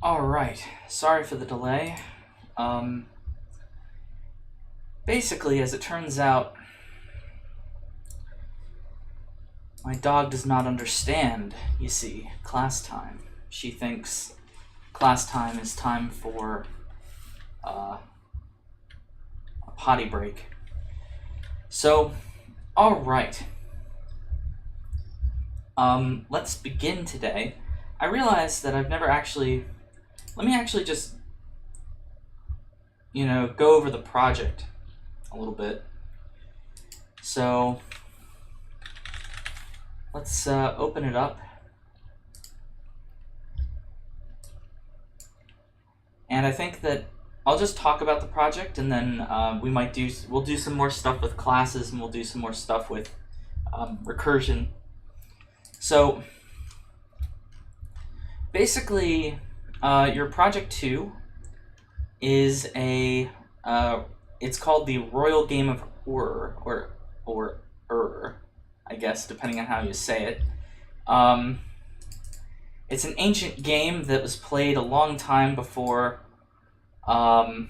Alright, sorry for the delay. Basically, as it turns out, my dog does not understand, you see, class time. She thinks class time is time for a potty break. So, alright. Let's begin today. I realized that I've never actually... Let me actually just, go over the project a little bit. So, let's open it up. And I think that I'll just talk about the project, and then we'll do some more stuff with classes, and we'll do some more stuff with recursion. So, basically, your project 2 is it's called the Royal Game of Ur, or Ur, I guess, depending on how you say it. It's an ancient game that was played a long time before, a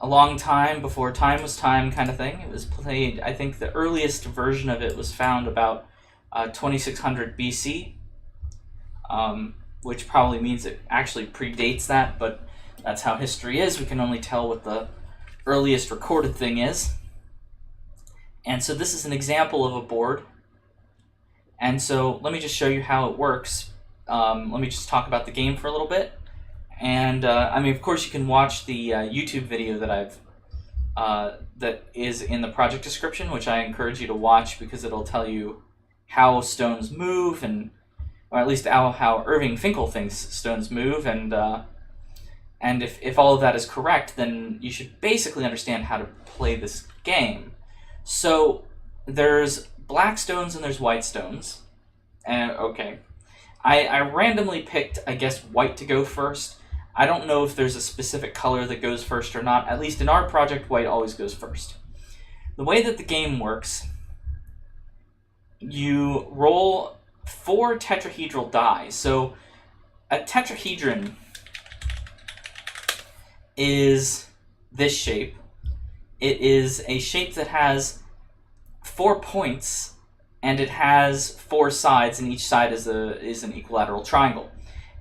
long time before time was time, kind of thing. It was played, I think the earliest version of it was found about 2600 BC, which probably means it actually predates that, but that's how history is. We can only tell what the earliest recorded thing is. And so this is an example of a board. And so let me just show you how it works. Let me just talk about the game for a little bit. And of course, you can watch the YouTube video that that is in the project description, which I encourage you to watch because it'll tell you how stones move, or at least how Irving Finkel thinks stones move, and if all of that is correct, then you should basically understand how to play this game. So there's black stones and there's white stones. And okay, I randomly picked, I guess, white to go first. I don't know if there's a specific color that goes first or not. At least in our project, white always goes first. The way that the game works, you roll 4 tetrahedral die. So a tetrahedron is this shape. It is a shape that has 4 points, and it has 4 sides, and each side is an equilateral triangle.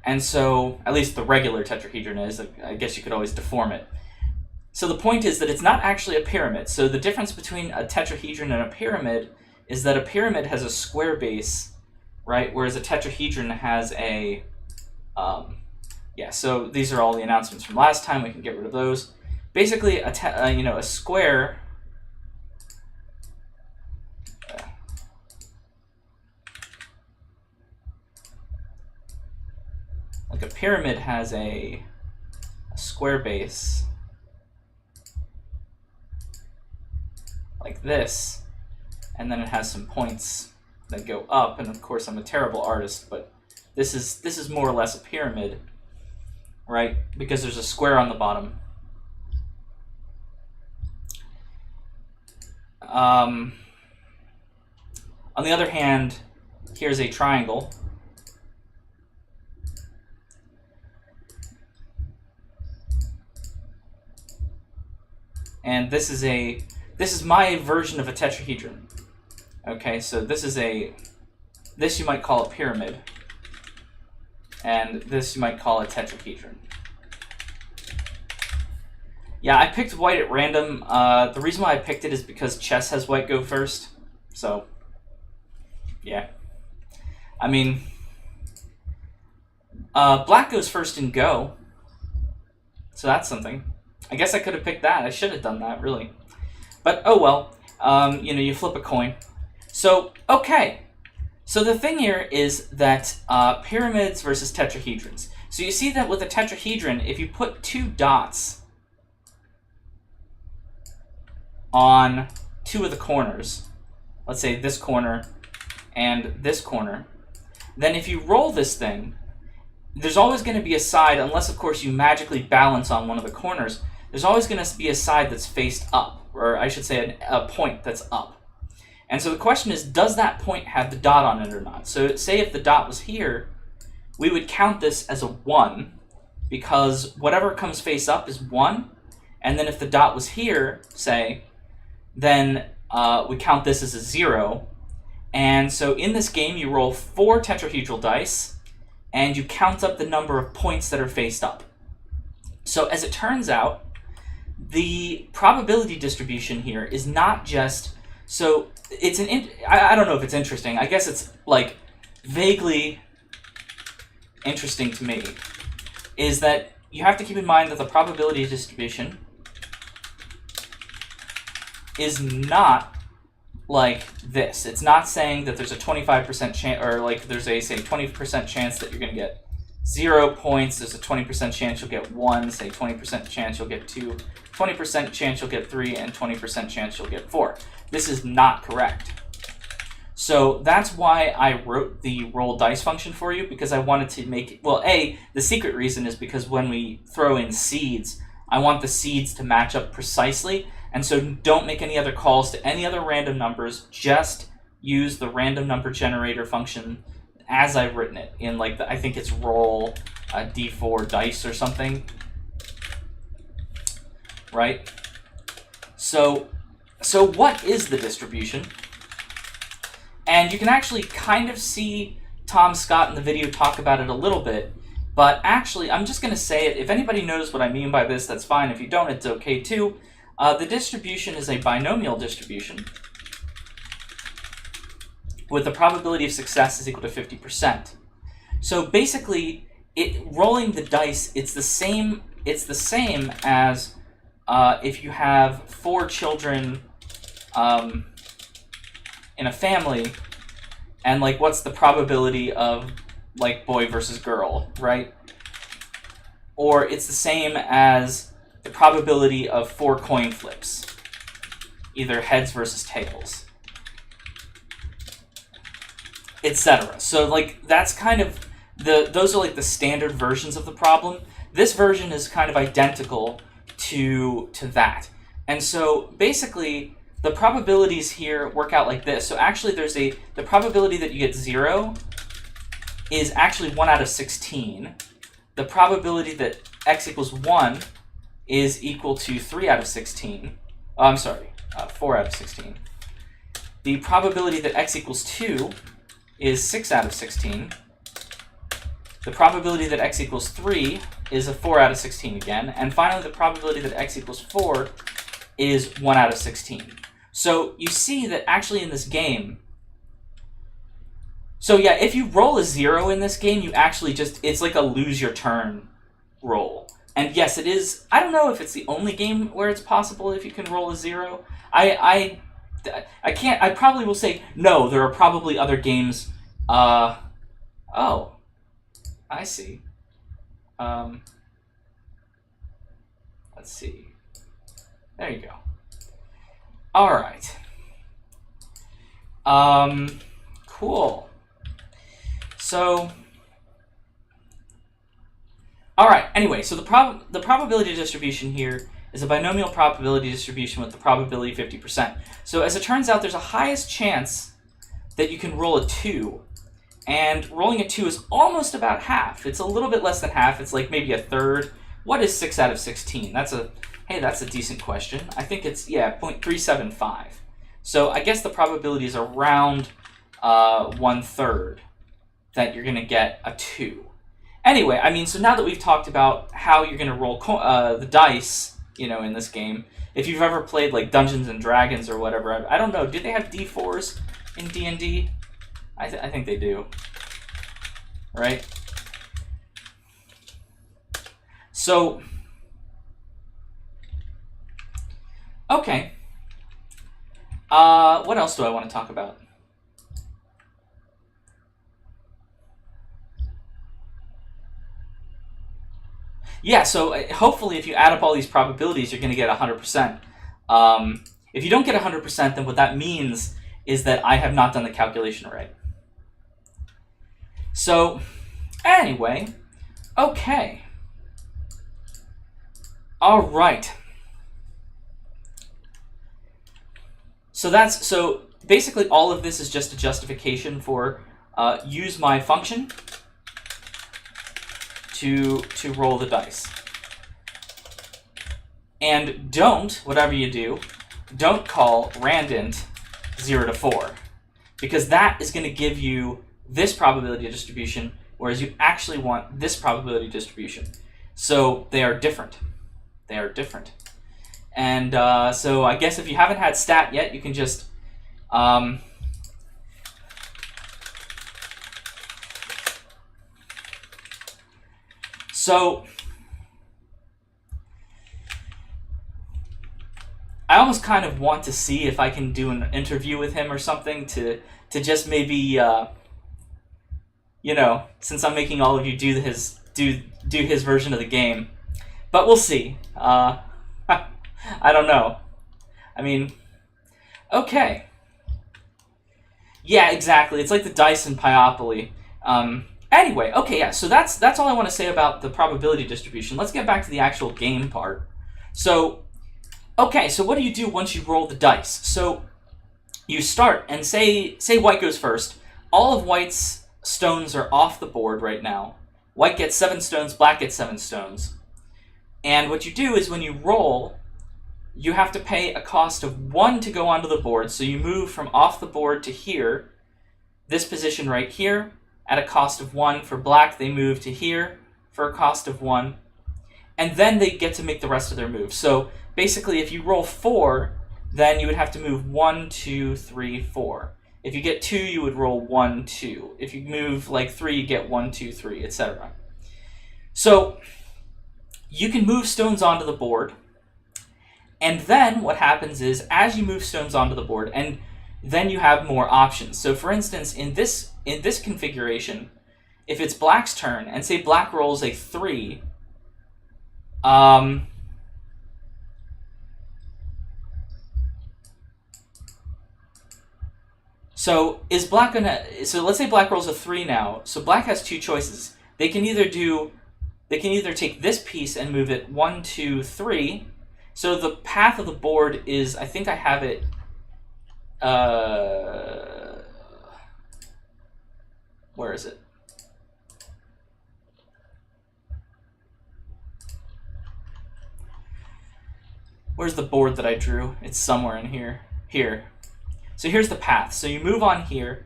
And so, at least the regular tetrahedron is. I guess you could always deform it. So the point is that it's not actually a pyramid. So the difference between a tetrahedron and a pyramid is that a pyramid has a square base, right? Whereas a tetrahedron has a... so these are all the announcements from last time. We can get rid of those. Basically, a square... like a pyramid has a square base like this, and then it has some points that go up, and of course I'm a terrible artist, but this is more or less a pyramid, right? Because there's a square on the bottom. On the other hand, here's a triangle. And this is my version of a tetrahedron. Okay, so this you might call a pyramid, and this you might call a tetrahedron. Yeah, I picked white at random. The reason why I picked it is because chess has white go first. So, yeah. I mean, black goes first in Go. So that's something. I guess I could have picked that. I should have done that, really. But, oh well. You flip a coin. So, okay. So the thing here is that pyramids versus tetrahedrons. So you see that with a tetrahedron, if you put 2 dots on 2 of the corners, let's say this corner and this corner, then if you roll this thing, there's always going to be a side, unless of course you magically balance on one of the corners, there's always going to be a side that's faced up, or I should say a point that's up. And so the question is, does that point have the dot on it or not? So say if the dot was here, we would count this as a 1, because whatever comes face up is 1. And then if the dot was here, say, then we count this as a 0. And so in this game, you roll 4 tetrahedral dice, and you count up the number of points that are faced up. So as it turns out, the probability distribution here is not just... So it's I don't know if it's interesting. I guess it's like vaguely interesting to me, is that you have to keep in mind that the probability distribution is not like this. It's not saying that there's a 25% chance, or like there's a, say, 20% chance that you're going to get 0 points, there's a 20% chance you'll get 1, say 20% chance you'll get 2, 20% chance you'll get 3, and 20% chance you'll get 4. This is not correct. So that's why I wrote the roll dice function for you, because I wanted to make it, well, the secret reason is because when we throw in seeds, I want the seeds to match up precisely, and so don't make any other calls to any other random numbers, just use the random number generator function as I've written it in, like, I think it's roll d4 dice or something, right? So what is the distribution? And you can actually kind of see Tom Scott in the video talk about it a little bit, but actually I'm just going to say it. If anybody knows what I mean by this, that's fine. If you don't, it's okay too. The distribution is a binomial distribution with the probability of success is equal to 50%. So basically, rolling the dice, it's the same as if you have 4 children in a family, and like what's the probability of like boy versus girl, right? Or it's the same as the probability of 4 coin flips, either heads versus tails, etc. So like that's kind of those are like the standard versions of the problem. This version is kind of identical to that. And so basically the probabilities here work out like this. So actually the probability that you get 0 is actually 1 out of 16. The probability that x equals 1 is equal to 3 out of 16. Oh, I'm sorry, 4 out of 16. The probability that x equals 2 is 6 out of 16. The probability that x equals 3 is a 4 out of 16 again. And finally, the probability that x equals 4 is 1 out of 16. So you see that actually in this game, so yeah, if you roll a 0 in this game, you actually just, it's like a lose your turn roll. And yes, it is, I don't know if it's the only game where it's possible if you can roll a 0. I can't, I probably will say, no, there are probably other games, oh, I see. Let's see. There you go. All right. Cool. So, all right. Anyway, so the probability distribution here is a binomial probability distribution with the probability 50%. So as it turns out, there's a highest chance that you can roll a 2. And rolling a 2 is almost about half. It's a little bit less than half. It's like maybe a third. What is 6 out of 16? That's a decent question. I think it's, 0.375. So I guess the probability is around 1/3 that you're going to get a 2. Anyway, I mean, so now that we've talked about how you're going to roll the dice, in this game, if you've ever played like Dungeons and Dragons or whatever, I don't know, do they have D4s in D&D? I think they do, right? So, okay. What else do I want to talk about? Yeah, so hopefully if you add up all these probabilities, you're going to get 100%. If you don't get 100%, then what that means is that I have not done the calculation right. So, anyway, okay. All right. So basically all of this is just a justification for use my function to roll the dice. And don't, whatever you do, don't call randint 0 to 4, because that is going to give you this probability distribution, whereas you actually want this probability distribution. So they are different. They are different. And so I guess if you haven't had stat yet, you can just so I almost kind of want to see if I can do an interview with him or something to just maybe you know, since I'm making all of you do his version of the game, but we'll see. I don't know. I mean, okay. Yeah, exactly. It's like the dice in Piopoly. Anyway, okay, yeah. So that's all I want to say about the probability distribution. Let's get back to the actual game part. So, okay. So what do you do once you roll the dice? So you start and say white goes first. All of white's stones are off the board right now. White gets 7 stones. Black gets 7 stones. And what you do is when you roll, you have to pay a cost of 1 to go onto the board. So you move from off the board to here, this position right here, at a cost of 1. For black, they move to here for a cost of 1. And then they get to make the rest of their moves. So basically, if you roll 4, then you would have to move 1, 2, 3, 4. If you get 2, you would roll 1, 2. If you move like 3, you get 1, 2, 3, etc. So you can move stones onto the board. And then what happens is, as you move stones onto the board, and then you have more options. So for instance, in this configuration, if it's black's turn, and say black rolls a 3, so is black gonna? So let's say black rolls a 3 now. So black has 2 choices. They can either take this piece and move it 1, 2, 3. So the path of the board is, I think I have it. Where is it? Where's the board that I drew? It's somewhere in here. Here. So here's the path. So you move on here,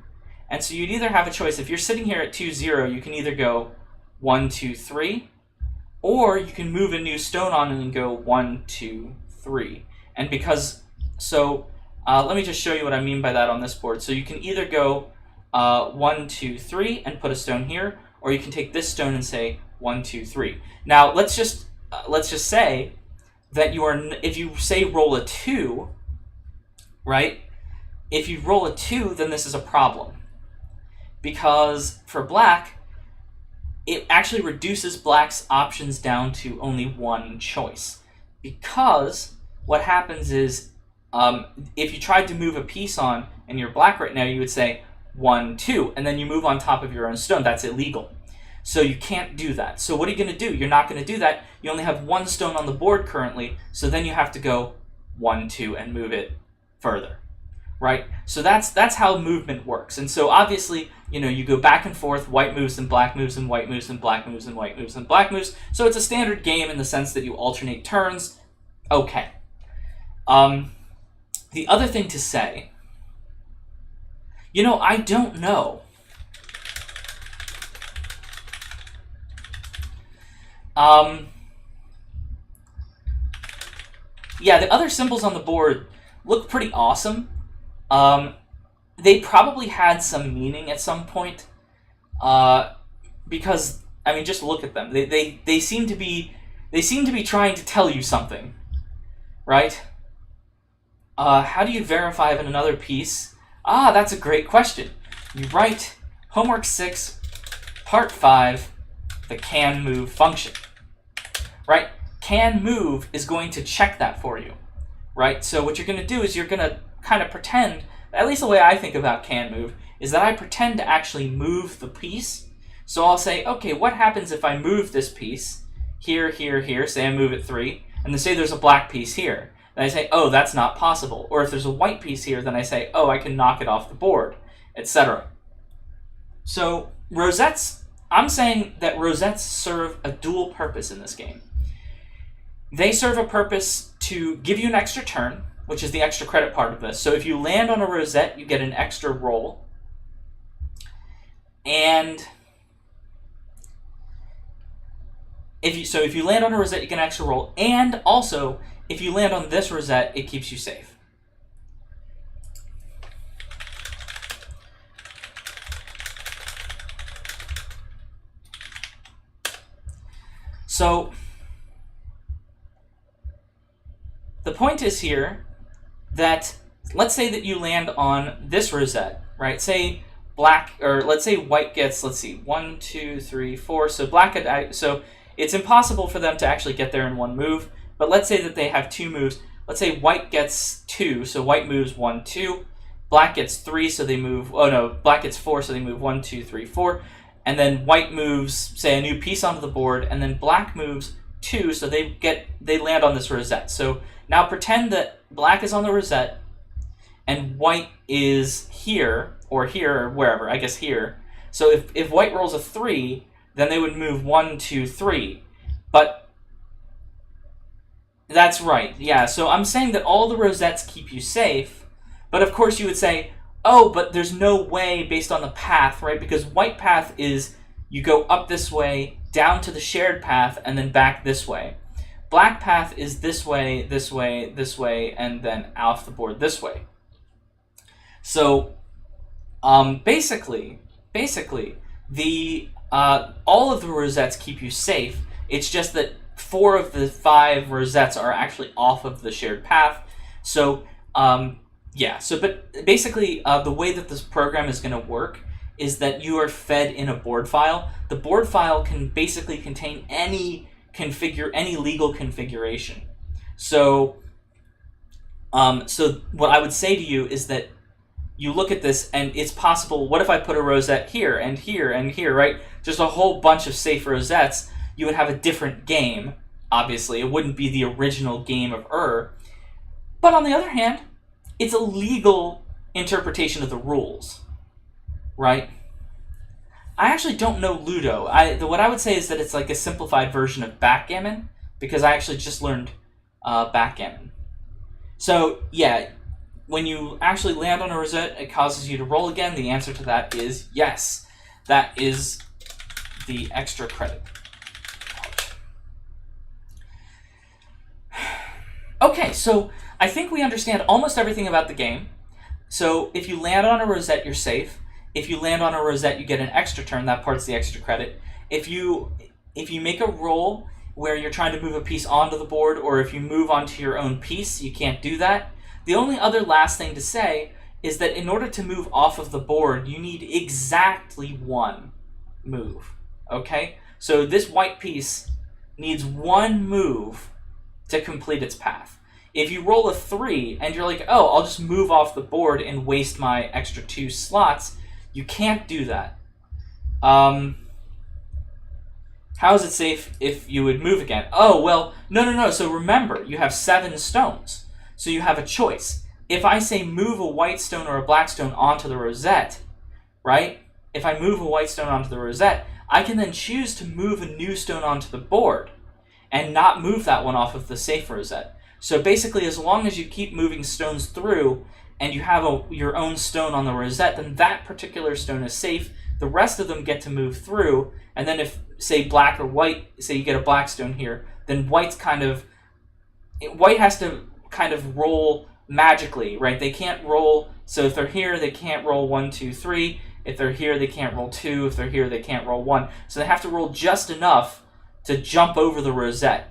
and so you'd either have a choice. If you're sitting here at 2, 0, you can either go 1, 2, 3, or you can move a new stone on and go 1, 2, 3. And because, so let me just show you what I mean by that on this board. So you can either go 1, 2, 3 and put a stone here, or you can take this stone and say 1, 2, 3. Now let's just say that if you say roll a 2, right? If you roll a 2, then this is a problem, because for black, it actually reduces black's options down to only 1 choice. Because what happens is, if you tried to move a piece on and you're black right now, you would say 1, 2, and then you move on top of your own stone. That's illegal. So you can't do that. So what are you going to do? You're not going to do that. You only have 1 stone on the board currently, so then you have to go 1, 2 and move it further. Right? So that's how movement works. And so obviously, you know, you go back and forth, white moves and black moves and white moves and black moves and white moves and black moves. So it's a standard game in the sense that you alternate turns. Okay. The other thing to say, you know, I don't know. Yeah, the other symbols on the board look pretty awesome. They probably had some meaning at some point, because I mean, just look at them. They seem to be trying to tell you something, right? How do you verify if in another piece? Ah, that's a great question. You write homework 6, part 5, the can move function, right? Can move is going to check that for you, right? So what you're going to do is you're going to kind of pretend, at least the way I think about can move, is that I pretend to actually move the piece. So I'll say, okay, what happens if I move this piece here, here, here, say I move it 3, and then say there's a black piece here. then I say, oh, that's not possible. Or if there's a white piece here, then I say, oh, I can knock it off the board, etc. So rosettes, I'm saying that rosettes serve a dual purpose in this game. They serve a purpose to give you an extra turn, which is the extra credit part of this. So if you land on a rosette, you get an extra roll. And if you land on a rosette, you get an extra roll. And also, if you land on this rosette, it keeps you safe. So the point is here that let's say that you land on this rosette, right? Say black, or let's say white gets, let's see, 1, 2, 3, 4. So black, so it's impossible for them to actually get there in one move. But let's say that they have 2 moves. Let's say white gets 2, so white moves 1, 2. Black gets 3, so they move. Oh no, black gets 4, so they move 1, 2, 3, 4. And then white moves, say, a new piece onto the board, and then black moves 2, so they land on this rosette. So now pretend that black is on the rosette, and white is here, or wherever, I guess here. So if white rolls a 3, then they would move 1, 2, 3. But that's right, yeah. So I'm saying that all the rosettes keep you safe, but of course you would say, oh, but there's no way based on the path, right? Because white path is you go up this way, down to the shared path, and then back this way. Black path is this way, this way, this way, and then off the board this way. So basically, the all of the rosettes keep you safe. It's just that 4 of the 5 rosettes are actually off of the shared path. So yeah, so but basically the way that this program is going to work is that you are fed in a board file. The board file can basically contain any legal configuration. So so what I would say to you is that you look at this and it's possible, what if I put a rosette here and here and here, right? Just a whole bunch of safe rosettes. You would have a different game, obviously. It wouldn't be the original game of But on the other hand, it's a legal interpretation of the rules, right? I actually don't know Ludo. What I would say is that it's like a simplified version of backgammon, because I actually just learned backgammon. So yeah, when you actually land on a rosette, it causes you to roll again. The answer to that is yes. That is the extra credit. Okay, so I think we understand almost everything about the game. So if you land on a rosette, you're safe. If you land on a rosette, you get an extra turn. That part's the extra credit. If you make a roll where you're trying to move a piece onto the board, or if you move onto your own piece, you can't do that. The only other last thing to say is that in order to move off of the board, you need exactly 1 move. Okay? So this white piece needs 1 move to complete its path. If you roll a 3 and you're like, oh, I'll just move off the board and waste my extra 2 slots, you can't do that. How is it safe if you would move again? Oh, well, no. So remember, you have 7 stones. So you have a choice. If I say move a white stone or a black stone onto the rosette, right? If I move a white stone onto the rosette, I can then choose to move a new stone onto the board and not move that one off of the safe rosette. So basically, as long as you keep moving stones through and you have your own stone on the rosette, then that particular stone is safe. The rest of them get to move through, and then if, say, black or white, say you get a black stone here, then white has to kind of roll magically, right? They can't roll, so if they're here, they can't roll 1, 2, 3. If they're here, they can't roll 2. If they're here, they can't roll 1. So they have to roll just enough to jump over the rosette.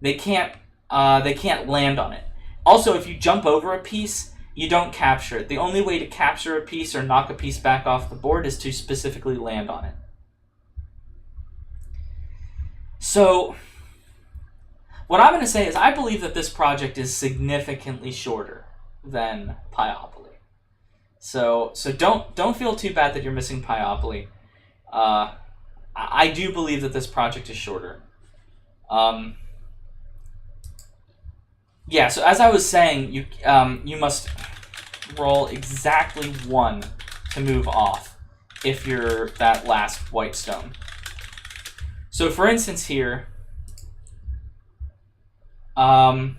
They can't land on it. Also, if you jump over a piece, you don't capture it. The only way to capture a piece or knock a piece back off the board is to specifically land on it. So what I'm going to say is I believe that this project is significantly shorter than Pyopoly. So don't feel too bad that you're missing Pyopoly. I do believe that this project is shorter. Yeah, so as I was saying, you must roll exactly 1 to move off if you're that last white stone. So for instance here, so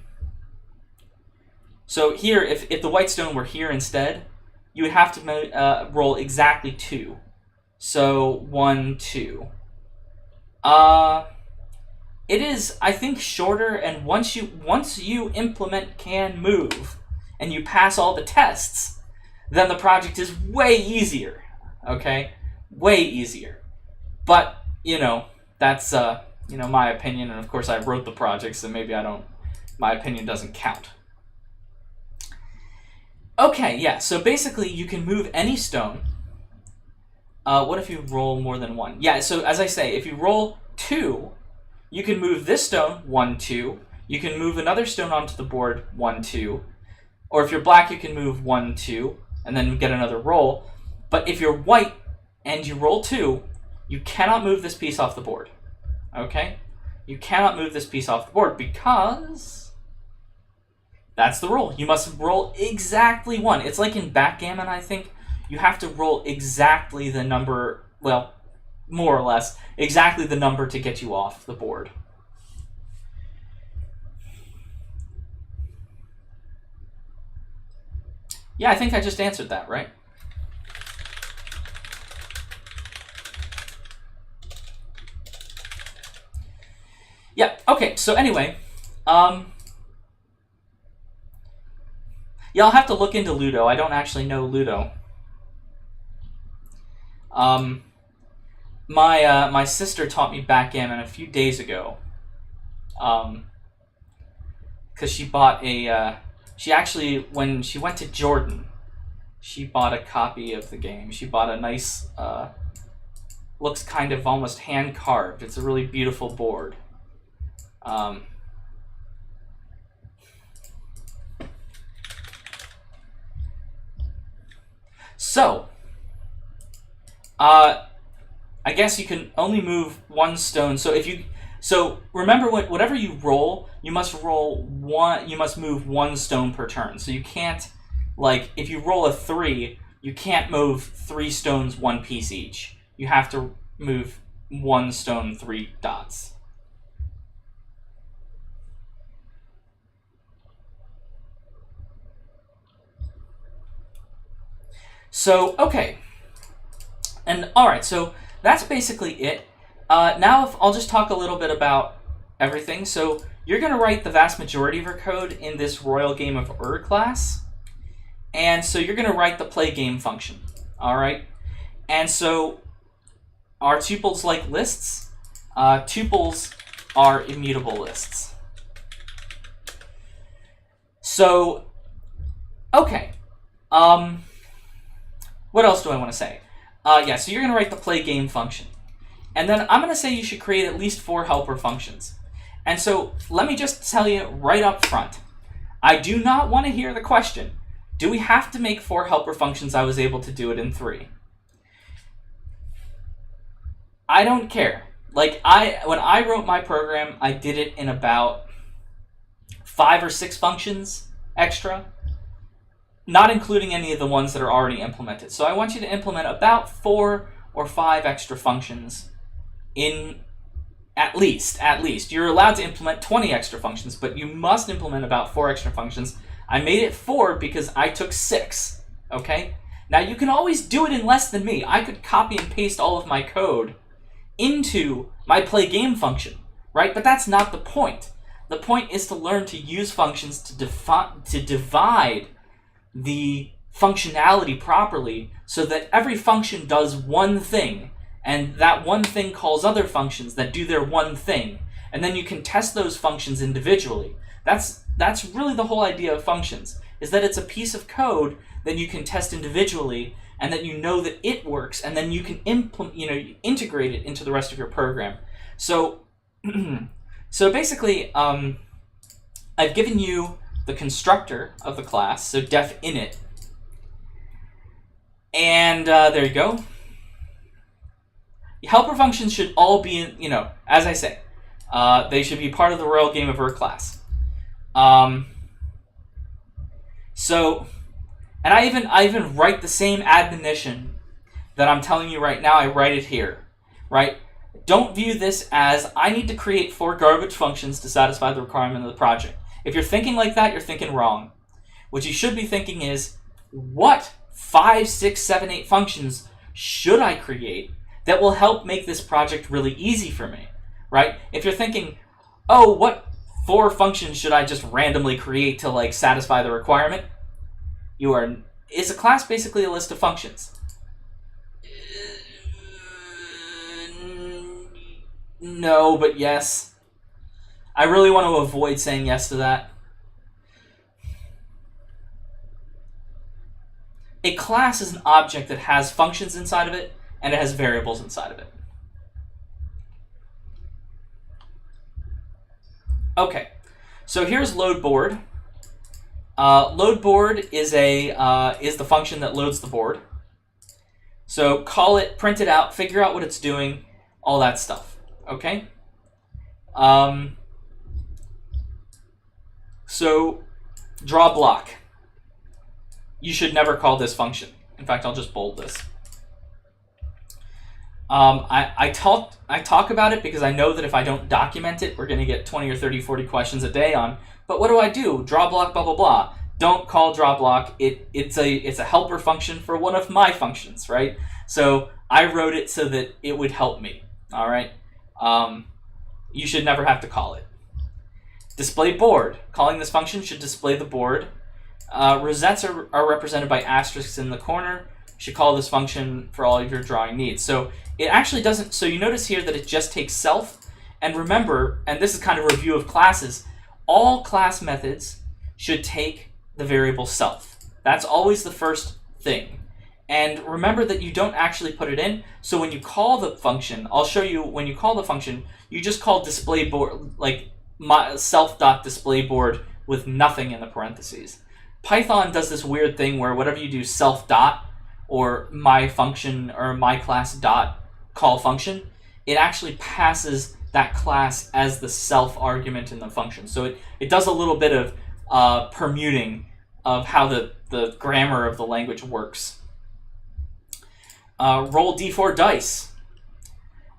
here, if the white stone were here instead, you would have to roll exactly 2. So 1, 2. It is, I think, shorter, and once you implement can move and you pass all the tests, then the project is way easier. Okay? Way easier. But, that's my opinion, and of course I wrote the project, so maybe my opinion doesn't count. Okay, yeah, so basically you can move any stone. What if you roll more than 1? Yeah, so as I say, if you roll 2, you can move this stone, 1, 2. You can move another stone onto the board, 1, 2. Or if you're black, you can move 1, 2, and then get another roll. But if you're white and you roll 2, you cannot move this piece off the board. Okay? You cannot move this piece off the board because that's the rule. You must roll exactly 1. It's like in backgammon, I think. You have to roll exactly the number, well, more or less, exactly the number to get you off the board. Yeah, I think I just answered that, right? Yeah, okay, so anyway, yeah, I'll have to look into Ludo. I don't actually know Ludo. My sister taught me backgammon a few days ago. Because she bought she actually, when she went to Jordan, she bought a copy of the game. She bought a nice, looks kind of almost hand-carved. It's a really beautiful board. So, I guess you can only move 1 stone. So remember, whatever you roll, you must roll 1. You must move 1 stone per turn. So you can't, like, if you roll a 3, you can't move 3 stones 1 piece each. You have to move 1 stone 3 dots. So, okay. And, alright, so that's basically it. Now I'll just talk a little bit about everything. So you're going to write the vast majority of your code in this Royal Game of Ur class. And so you're going to write the play game function. Alright? And so are tuples like lists? Tuples are immutable lists. So, okay. What else do I want to say? Yeah, so you're going to write the play game function. And then I'm going to say you should create at least 4 helper functions. And so let me just tell you right up front. I do not want to hear the question, do we have to make 4 helper functions? I was able to do it in 3. I don't care. Like, when I wrote my program, I did it in about 5 or 6 functions extra, not including any of the ones that are already implemented. So I want you to implement about 4 or 5 extra functions in at least. You're allowed to implement 20 extra functions, but you must implement about 4 extra functions. I made it 4 because I took 6, okay? Now you can always do it in less than me. I could copy and paste all of my code into my play game function, right? But that's not the point. The point is to learn to use functions to divide the functionality properly so that every function does one thing, and that one thing calls other functions that do their one thing, and then you can test those functions individually. That's really the whole idea of functions, is that it's a piece of code that you can test individually, and that you know that it works, and then you can integrate it into the rest of your program. So, so basically, I've given you the constructor of the class, so def init, and there you go. Helper functions should all be as I say, they should be part of the Royal Game of Ur class. So, and I even write the same admonition that I'm telling you right now. I write it here, right? Don't view this as I need to create 4 garbage functions to satisfy the requirement of the project. If you're thinking like that, you're thinking wrong. What you should be thinking is, what 5, 6, 7, 8 functions should I create that will help make this project really easy for me, right? If you're thinking, oh, what 4 functions should I just randomly create to like satisfy the requirement? Is a class basically a list of functions? No, but yes. I really want to avoid saying yes to that. A class is an object that has functions inside of it, and it has variables inside of it. Okay, so here's load board. Load board is the function that loads the board. So call it, print it out, figure out what it's doing, all that stuff. Okay. So draw block. You should never call this function. In fact, I'll just bold this. I talk about it because I know that if I don't document it, we're going to get 20 or 30, 40 questions a day on, but what do? Draw block, blah, blah, blah. Don't call draw block. It's a helper function for one of my functions, right? So I wrote it so that it would help me, all right? You should never have to call it. Display board. Calling this function should display the board. Rosettes are represented by asterisks in the corner. You should call this function for all of your drawing needs. So it actually doesn't, so you notice here that it just takes self. And remember, and this is kind of a review of classes, all class methods should take the variable self. That's always the first thing. And remember that you don't actually put it in. So when you call the function, I'll show you when you call the function, you just call display board, like self.displayBoard with nothing in the parentheses. Python does this weird thing where whatever you do self dot or my function or my class dot call function, it actually passes that class as the self argument in the function. So it does a little bit of permuting of how the grammar of the language works. Roll d4 dice.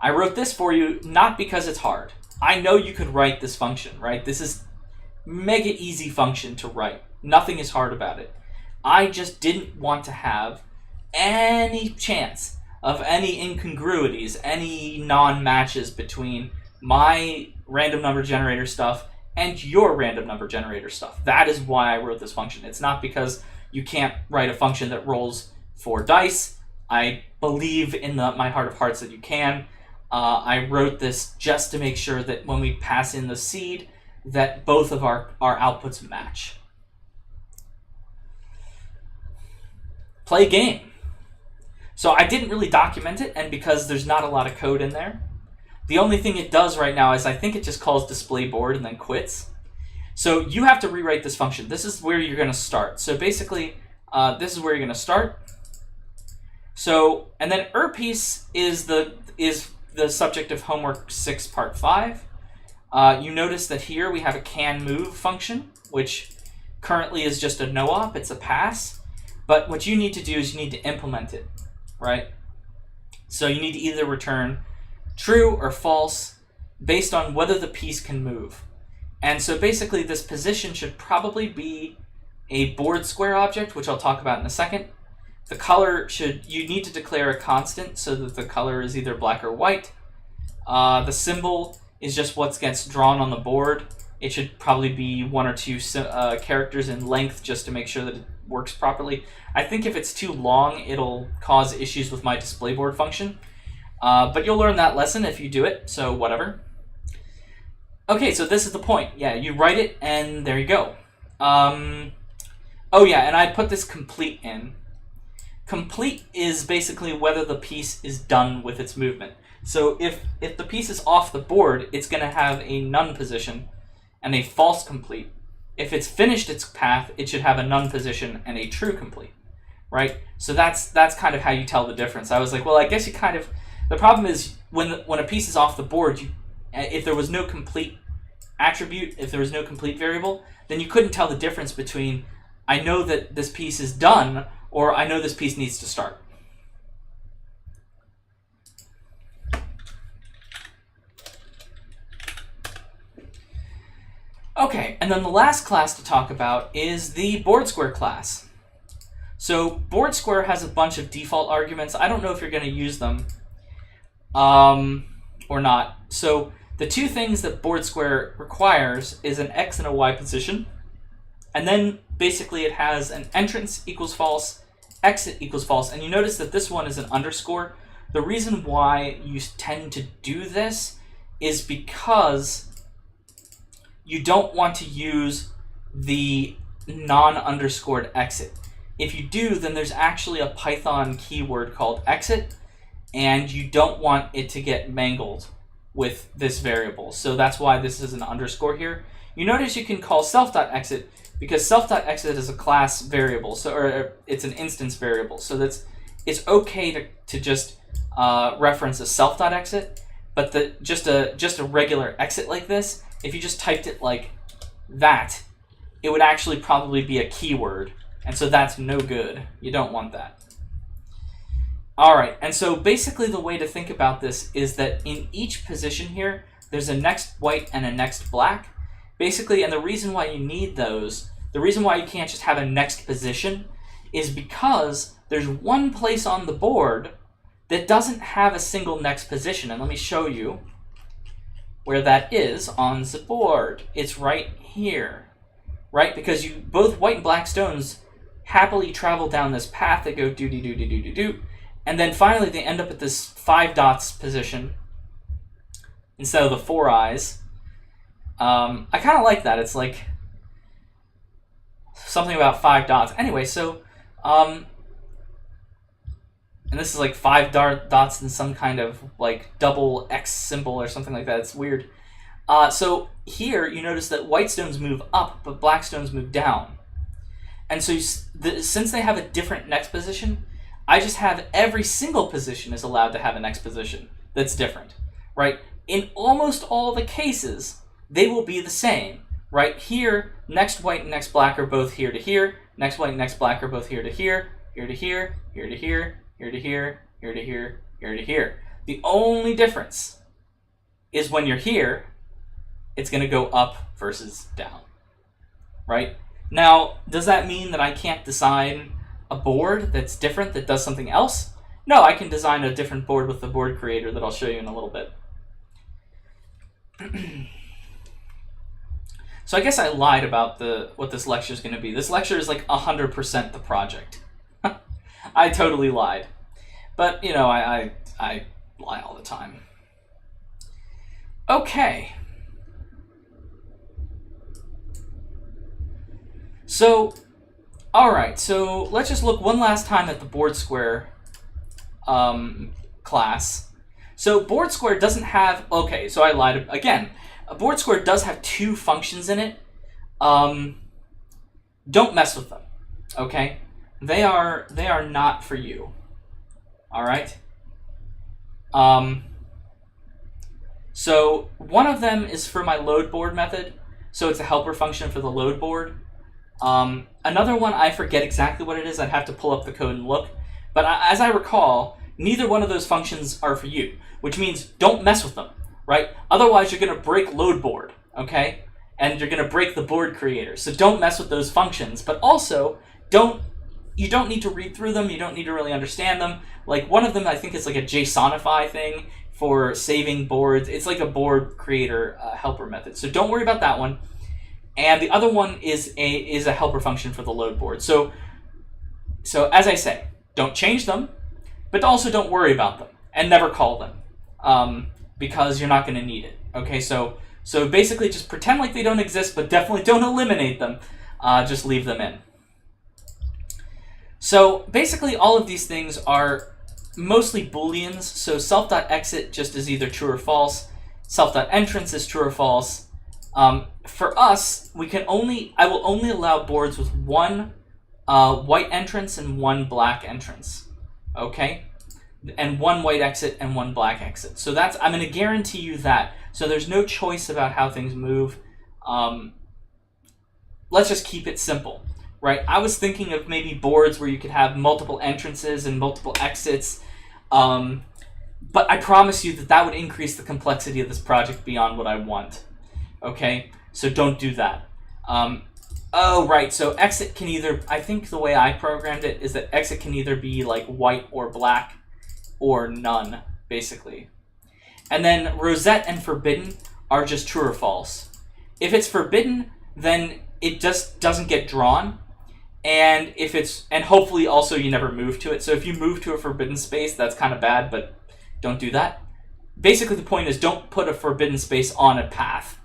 I wrote this for you not because it's hard. I know you could write this function, right? This is mega easy function to write. Nothing is hard about it. I just didn't want to have any chance of any incongruities, any non-matches between my random number generator stuff and your random number generator stuff. That is why I wrote this function. It's not because you can't write a function that rolls 4 dice. I believe in my heart of hearts that you can. I wrote this just to make sure that when we pass in the seed, that both of our outputs match. Play game. So I didn't really document it, and because there's not a lot of code in there, the only thing it does right now is I think it just calls display board and then quits. So you have to rewrite this function. This is where you're going to start. So basically, this is where you're going to start. So, and then piece is the subject of homework 6 part 5. You notice that here we have a can move function, which currently is just a no-op. It's a pass. But what you need to do is you need to implement it, right? So you need to either return true or false based on whether the piece can move. And so basically this position should probably be a board square object, which I'll talk about in a second. The color you need to declare a constant so that the color is either black or white. The symbol is just what gets drawn on the board. It should probably be 1 or 2 characters in length just to make sure that it works properly. I think if it's too long, it'll cause issues with my display board function. But you'll learn that lesson if you do it, so whatever. Okay, so this is the point. Yeah, you write it, and there you go. Oh yeah, and I put this complete in. Complete is basically whether the piece is done with its movement. So if the piece is off the board, it's going to have a none position and a false complete. If it's finished its path, it should have a none position and a true complete, right? So that's kind of how you tell the difference. I was like, well, I guess you kind of... The problem is when a piece is off the board, if there was no complete attribute, if there was no complete variable, then you couldn't tell the difference between I know that this piece is done, or I know this piece needs to start. Okay, and then the last class to talk about is the board square class. So board square has a bunch of default arguments. I don't know if you're going to use them or not. So the two things that board square requires is an X and a Y position. And then basically it has an entrance equals false, exit equals false. And you notice that this one is an underscore. The reason why you tend to do this is because you don't want to use the non-underscored exit. If you do, then there's actually a Python keyword called exit, and you don't want it to get mangled with this variable. So that's why this is an underscore here. You notice you can call self.exit because self.exit is a class variable, or it's an instance variable. So it's okay to just reference a self.exit, but just a regular exit like this, if you just typed it like that, it would actually probably be a keyword. And so that's no good. You don't want that. All right, and so basically the way to think about this is that in each position here, there's a next white and a next black. Basically, and the reason why you need those, the reason why you can't just have a next position is because there's one place on the board that doesn't have a single next position. And let me show you where that is on the board. It's right here, right? Because both white and black stones happily travel down this path. They go do, and then finally they end up at this 5 dots position instead of the 4 eyes. I kind of like that. It's like something about 5 dots. Anyway, so and this is like 5 dots in some kind of like double X symbol or something like that. It's weird. So here you notice that white stones move up, but black stones move down. And so since they have a different next position, I just have every single position is allowed to have a next position that's different, right? In almost all the cases, they will be the same, right? Here, next white and next black are both here to here. Next white and next black are both here to here, here to here, here to here, here to here, here to here, here to here. The only difference is when you're here, it's going to go up versus down, right? Now, does that mean that I can't design a board that's different, that does something else? No, I can design a different board with the board creator that I'll show you in a little bit. So I guess I lied about what this lecture is going to be. This lecture is like 100% the project. I totally lied. But, you know, I lie all the time. Okay. So, all right, so let's just look one last time at the board square class. So board square doesn't have, okay, so I lied again. A board square does have 2 functions in it. Don't mess with them, okay? They are not for you, all right? So one of them is for my load board method. So it's a helper function for the load board. Another one, I forget exactly what it is. I'd have to pull up the code and look. But as I recall, neither one of those functions are for you, which means don't mess with them, right? Otherwise, you're going to break load board, okay? And you're going to break the board creator. So don't mess with those functions. But also, you don't need to read through them. You don't need to really understand them. Like one of them, I think, is like a JSONify thing for saving boards. It's like a board creator helper method. So don't worry about that one. And the other one is a helper function for the load board. So as I say, don't change them, but also don't worry about them and never call them because you're not going to need it. Okay, so basically just pretend like they don't exist, but definitely don't eliminate them. Just leave them in. So basically all of these things are mostly Booleans. So self.exit just is either true or false. Self.entrance is true or false. For us, I will only allow boards with 1 white entrance and 1 black entrance, okay? And 1 white exit and 1 black exit. So I'm going to guarantee you that. So there's no choice about how things move. Let's just keep it simple. right? I was thinking of maybe boards where you could have multiple entrances and multiple exits, but I promise you that that would increase the complexity of this project beyond what I want. Okay, so don't do that. Oh, right, so exit can either, I think the way I programmed it is that exit can either be like white or black or none, basically. And then Rosette and forbidden are just true or false. If it's forbidden, then it just doesn't get drawn. And if it's, and hopefully also you never move to it. So if you move to a forbidden space, that's kind of bad, but don't do that. Basically the point is don't put a forbidden space on a path.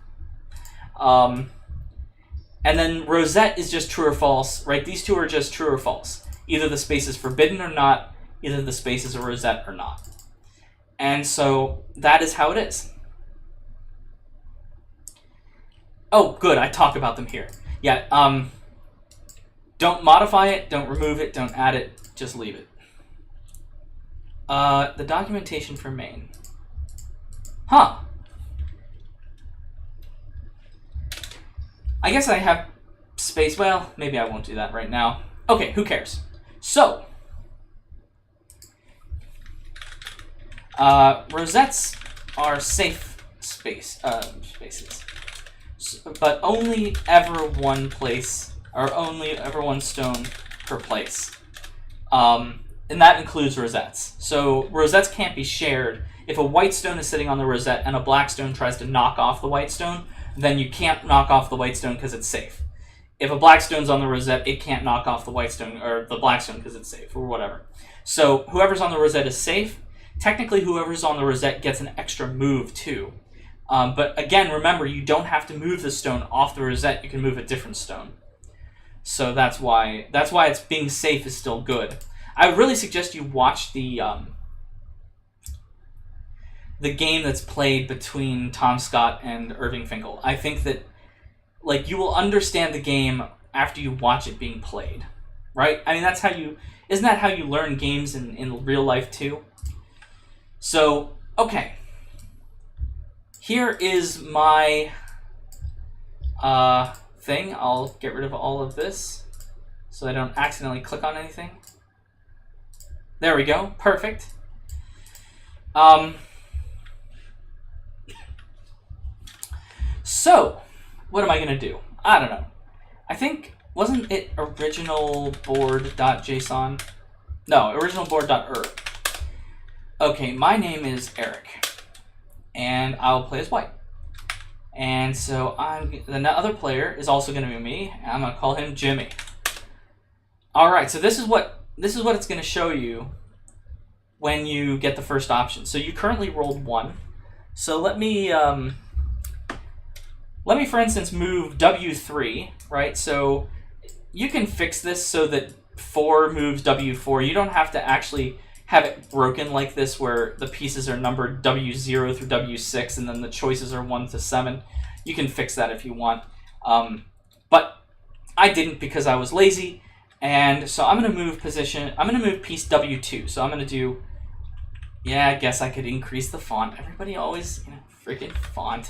And then Rosette is just true or false, right? These two are just true or false. Either the space is forbidden or not, either the space is a Rosette or not. And so that is how it is. Oh, good, I talk about them here. Yeah, don't modify it, don't remove it, don't add it, just leave it. The documentation for main. Huh. I guess I have space. Well, maybe I won't do that right now. Okay, who cares? So, rosettes are safe spaces, but only ever one place, or only ever one stone per place. And that includes rosettes. So rosettes can't be shared. If a white stone is sitting on the rosette and a black stone tries to knock off the white stone, then you can't knock off the white stone because it's safe. If a black stone's on the rosette, it can't knock off the white stone or the black stone because it's safe or whatever. So whoever's on the rosette is safe. Technically, whoever's on the rosette gets an extra move too. But again, remember, you don't have to move the stone off the rosette. You can move a different stone. So that's why it's being safe is still good. I would really suggest you watch the game that's played between Tom Scott and Irving Finkel. I think that like you will understand the game after you watch it being played, right? I mean, that's how you, isn't that how you learn games in real life too? So, okay. Here is my thing. I'll get rid of all of this so I don't accidentally click on anything. There we go. Perfect. So, what am I going to do? I don't know. I think, wasn't it original board.json? No, original board.er. Okay, my name is Eric, and I'll play as white. And so the other player is also going to be me, and I'm going to call him Jimmy. All right, so this is what it's going to show you when you get the first option. So you currently rolled 1. So let me for instance move W3, right? So you can fix this so that 4 moves W4. You don't have to actually have it broken like this where the pieces are numbered W0 through W6 and then the choices are 1 to 7. You can fix that if you want. But I didn't because I was lazy. And so I'm going to move position. I'm going to move piece W2. So I'm going to do, yeah, I guess I could increase the font. Everybody always, freaking font.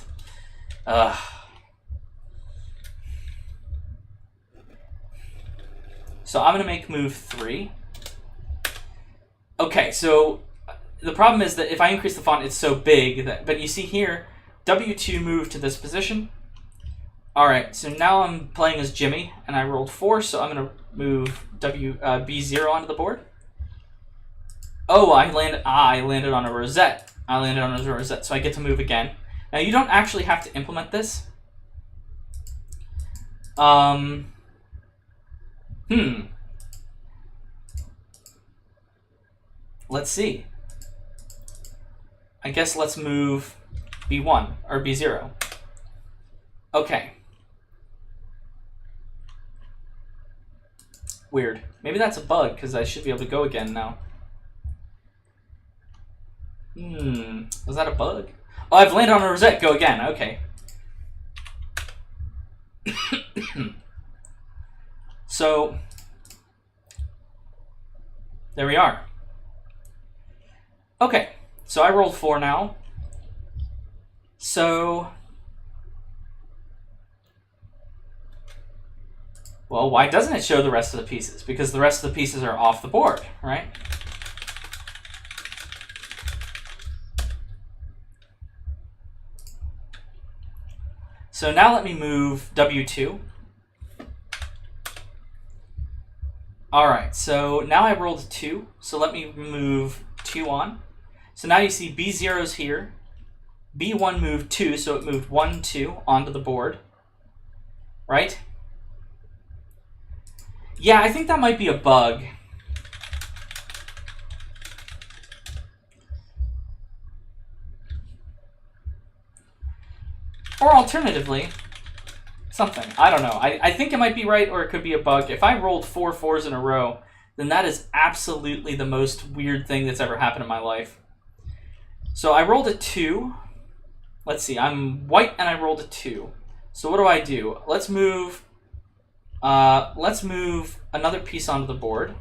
So I'm going to make move 3. Okay, so the problem is that if I increase the font, it's so big that, but you see here, W2 moved to this position. All right, so now I'm playing as Jimmy, and I rolled 4, so I'm going to move B0 onto the board. Oh, I landed on a rosette. I landed on a rosette, so I get to move again. Now, you don't actually have to implement this. Let's see. I guess let's move B1, or B0. Okay. Weird. Maybe that's a bug, because I should be able to go again now. Was that a bug? Oh, I've landed on a rosette. Go again. Okay. So, there we are. Okay, so I rolled 4 now. So, Well, why doesn't it show the rest of the pieces? Because the rest of the pieces are off the board, right? So now let me move W2. All right, so now I rolled 2, so let me move 2 on. So now you see B0's here. B1 moved 2, so it moved 1, 2 onto the board, right? Yeah, I think that might be a bug. Or alternatively, something. I don't know. I think it might be right, or it could be a bug. If I rolled 4 4s in a row, then that is absolutely the most weird thing that's ever happened in my life. So I rolled a 2. Let's see. I'm white and I rolled a 2. So what do? Let's move another piece onto the board.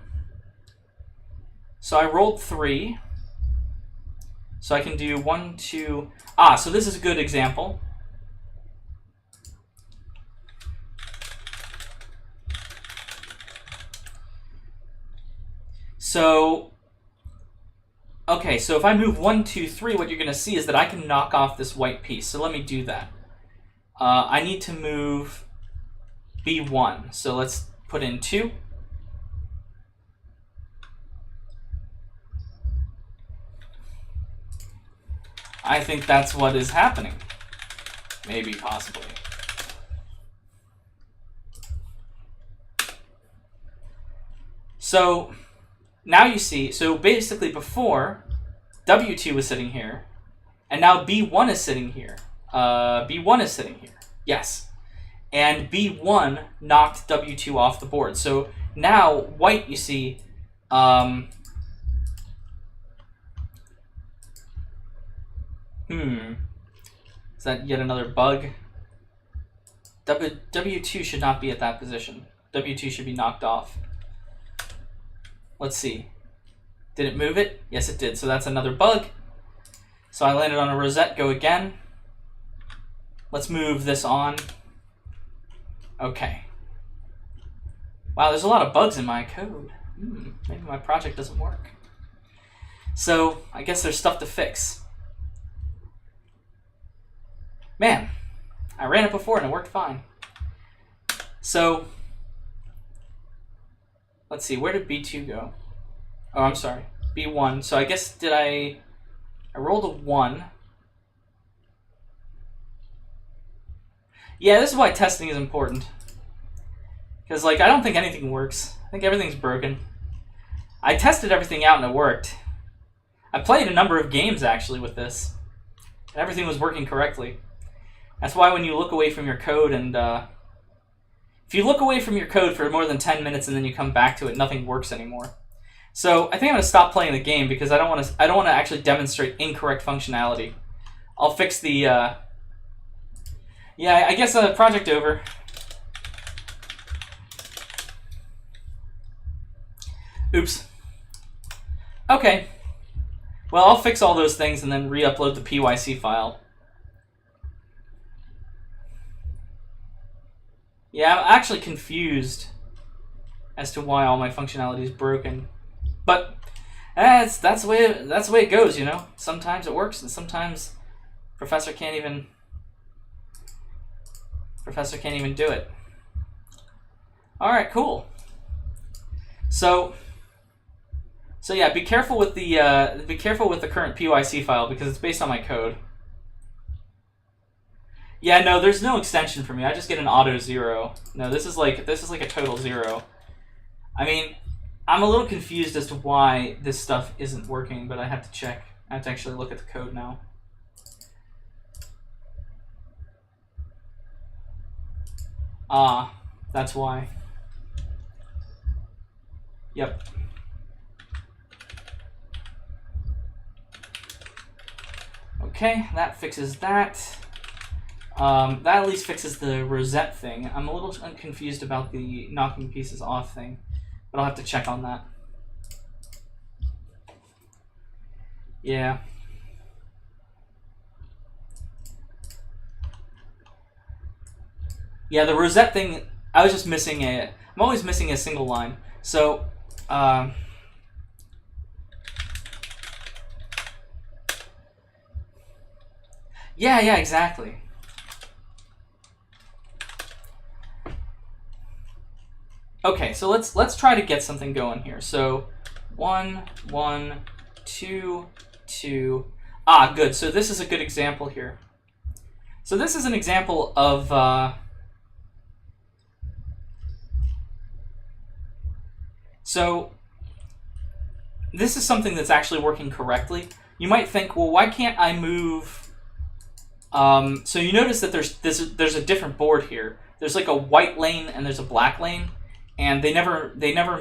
So I rolled 3. So I can do 1, 2. So this is a good example. So, okay, so if I move 1, 2, 3, what you're going to see is that I can knock off this white piece. So let me do that. I need to move B1. So let's put in 2. I think that's what is happening. Maybe, possibly. So now you see, so basically before, W2 was sitting here, and now B1 is sitting here. B1 is sitting here. Yes. And B1 knocked W2 off the board. So now white, you see, is that yet another bug? W2 should not be at that position. W2 should be knocked off. Let's see. Did it move it? Yes, it did. So that's another bug. So I landed on a Rosette. Go again. Let's move this on. Okay. Wow, there's a lot of bugs in my code. Maybe my project doesn't work. So I guess there's stuff to fix. Man, I ran it before and it worked fine. So let's see, where did B2 go? Oh, I'm sorry, B1. So I guess I rolled a 1. Yeah, this is why testing is important. Because, like, I don't think anything works. I think everything's broken. I tested everything out and it worked. I played a number of games, actually, with this. And everything was working correctly. That's why when you look away from your code and, if you look away from your code for more than 10 minutes and then you come back to it, nothing works anymore. So I think I'm going to stop playing the game because I don't want to actually demonstrate incorrect functionality. I'll fix the, yeah, I guess project over. Oops. Okay. Well, I'll fix all those things and then re-upload the PYC file. Yeah, I'm actually confused as to why all my functionality is broken. But that's the way it goes, you know. Sometimes it works and sometimes Professor can't even do it. All right, cool. So yeah, be careful with the current PYC file because it's based on my code. Yeah, no, there's no extension for me. I just get an auto 0. No, this is like a total 0. I mean, I'm a little confused as to why this stuff isn't working, but I have to check. I have to actually look at the code now. That's why. Yep. Okay, that fixes that. That at least fixes the Rosette thing. I'm a little confused about the knocking pieces off thing, but I'll have to check on that. Yeah. Yeah, the Rosette thing I was just missing I'm always missing a single line. So, yeah, exactly. Okay, so let's try to get something going here. So 1, 1, 2, 2. Good. So this is a good example here. So this is an example of so this is something that's actually working correctly. You might think, well, why can't I move? So you notice that there's a different board here. There's like a white lane and there's a black lane, and they never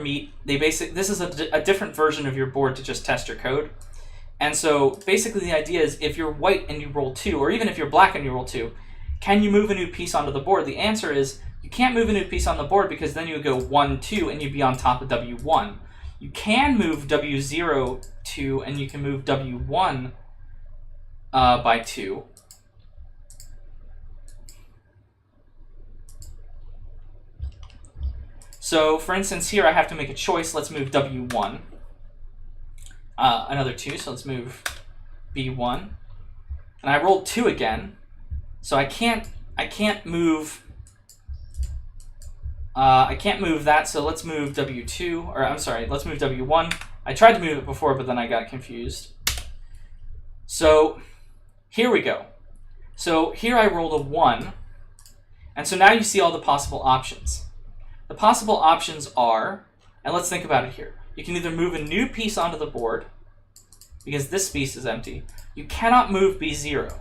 meet. This is a different version of your board to just test your code. And so basically the idea is, if you're white and you roll 2, or even if you're black and you roll 2, can you move a new piece onto the board? The answer is you can't move a new piece on the board, because then you would go 1, 2, and you'd be on top of W1. You can move W0 2, and you can move W1 by 2. So for instance, here I have to make a choice. Let's move W1. Another 2, so let's move B1. And I rolled 2 again, so I can't move that, so let's move W2, or I'm sorry, let's move W1. I tried to move it before, but then I got confused. So here we go. So here I rolled a 1, and so now you see all the possible options. The possible options are, and let's think about it here. You can either move a new piece onto the board, because this piece is empty. You cannot move B0,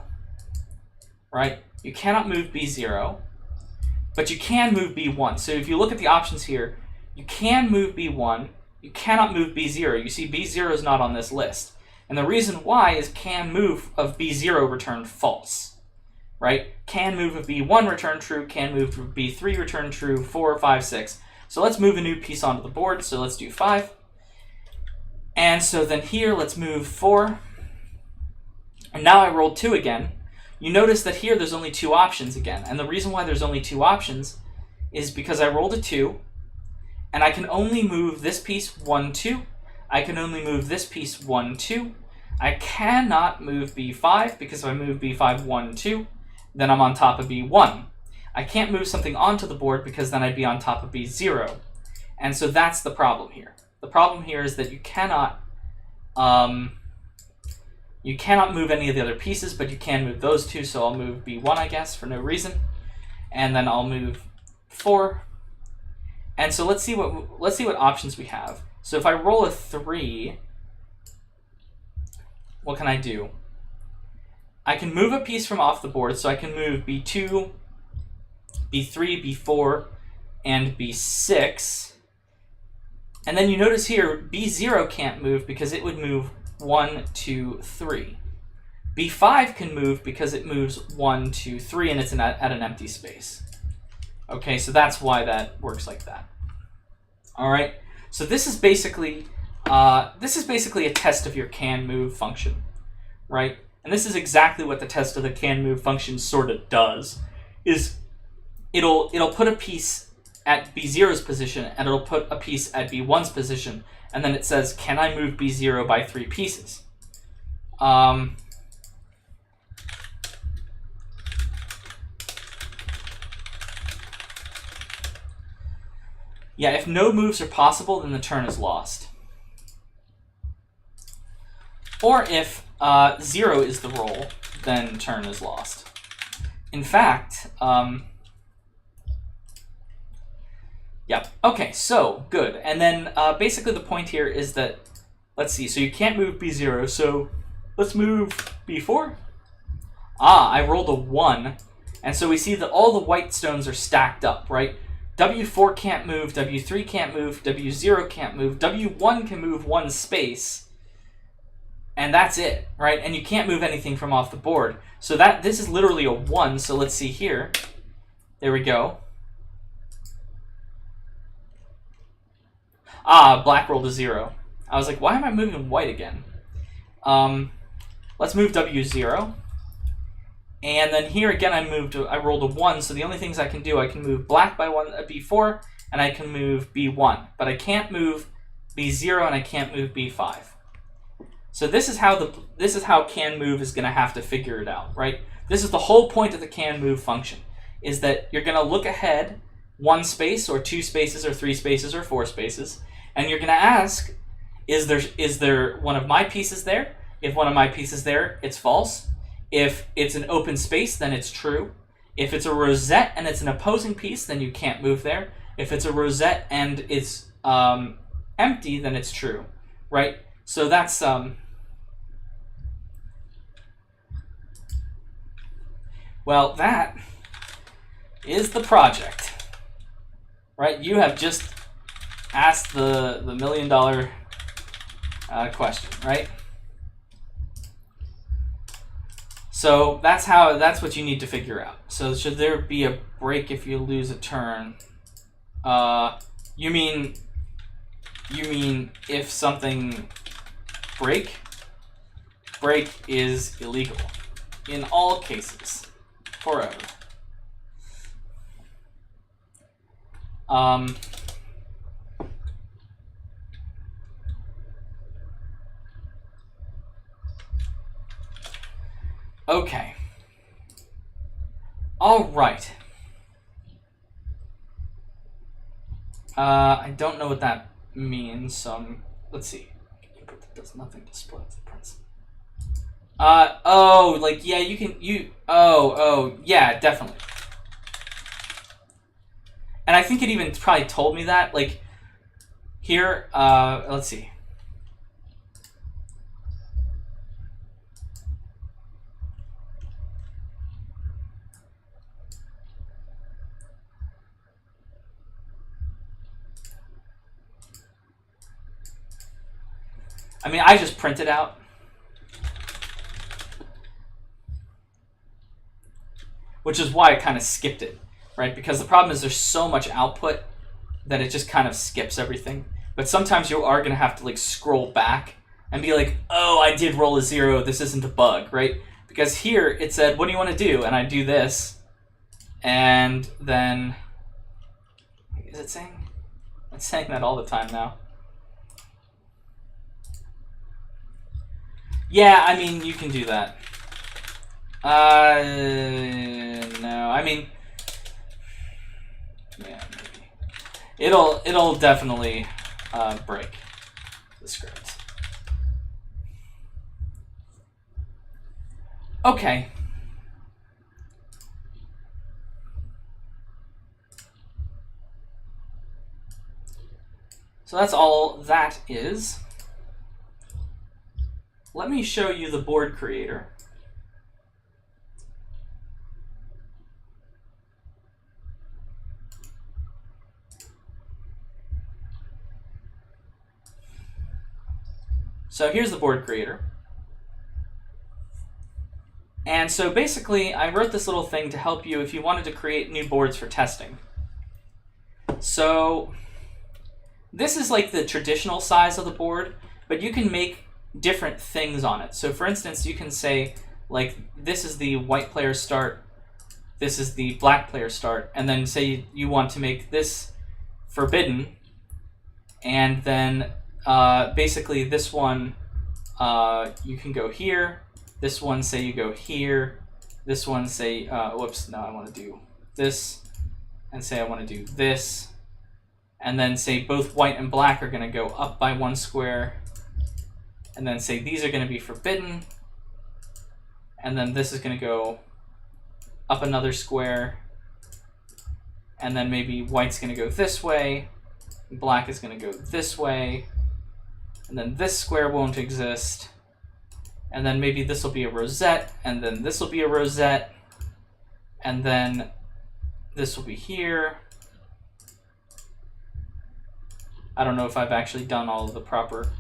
right? You cannot move B0, but you can move B1. So if you look at the options here, you can move B1, you cannot move B0. You see B0 is not on this list. And the reason why is can move of B0 returned false, right? Can move of B1 returned true, can move of B3 returned true, 4, 5, 6. So let's move a new piece onto the board. So let's do 5. And so then here, let's move 4. And now I rolled 2 again. You notice that here there's only 2 options again. And the reason why there's only 2 options is because I rolled a 2, and I can only move this piece 1, 2. I can only move this piece 1, 2. I cannot move B5, because if I move B5, 1, 2, then I'm on top of B1. I can't move something onto the board, because then I'd be on top of B0. And so that's the problem here. The problem here is that you cannot move any of the other pieces, but you can move those 2. So I'll move B1, I guess, for no reason, and then I'll move 4. And so let's see what options we have. So if I roll a 3, what can I do? I can move a piece from off the board, so I can move B2, B3, B4, and B6. And then you notice here, B0 can't move because it would move 1, 2, 3. B5 can move because it moves 1, 2, 3, and it's at an empty space. Okay, so that's why that works like that. All right, so this is basically a test of your can move function, right? And this is exactly what the test of the can move function sort of does. Is it'll put a piece at B0's position, and it'll put a piece at B1's position, and then it says, can I move B0 by 3 pieces? Yeah, if no moves are possible, then the turn is lost. Or if 0 is the roll, then turn is lost. In fact, yeah, okay, so good. And then basically the point here is that, let's see, so you can't move B0, so let's move B4. I rolled a 1, and so we see that all the white stones are stacked up, right? W4 can't move, W3 can't move, W0 can't move, W1 can move 1 space, and that's it, right? And you can't move anything from off the board. So this is literally a 1, so let's see here. There we go. Black rolled a 0. I was like, why am I moving white again? Let's move W0. And then here again, I rolled a 1, so the only things I can do, I can move black by B4, and I can move B1, but I can't move B0 and I can't move B5. So this is how can move is going to have to figure it out, right? This is the whole point of the can move function, is that you're going to look ahead 1 space or 2 spaces or 3 spaces or 4 spaces, and you're going to ask, is there one of my pieces there? If one of my pieces there, it's false. If it's an open space, then it's true. If it's a rosette and it's an opposing piece, then you can't move there. If it's a rosette and it's empty, then it's true, right? So that's well, that is the project, right? You have just asked the $1 million question, right? So that's what you need to figure out. So should there be a break if you lose a turn? You mean if something break is illegal in all cases forever. Okay. All right. I don't know what that means, so let's see. Input that does nothing display the prints. Oh, like, yeah, yeah, definitely. And I think it even probably told me that, like, here, let's see. I mean, I just printed out. Which is why I kind of skipped it, right? Because the problem is there's so much output that it just kind of skips everything. But sometimes you are going to have to like scroll back and be like, oh, I did roll a 0. This isn't a bug, right? Because here it said, what do you want to do? And I do this. And then, is it saying? It's saying that all the time now. Yeah, I mean, you can do that. No, I mean, yeah, maybe. It'll definitely break the script. Okay. So that's all that is. Let me show you the board creator. So here's the board creator. And so basically, I wrote this little thing to help you if you wanted to create new boards for testing. So this is like the traditional size of the board, but you can make different things on it. So for instance, you can say, like, this is the white player start, this is the black player start, and then say you want to make this forbidden, and then basically this one, you can go here, this one say you go here, this one say, whoops, no, I want to do this, and say I want to do this, and then say both white and black are going to go up by 1 square, and then say these are going to be forbidden, and then this is going to go up another square, and then maybe white's going to go this way, black is going to go this way, and then this square won't exist, and then maybe this will be a rosette, and then this will be a rosette, and then this will be here. I don't know if I've actually done all of the proper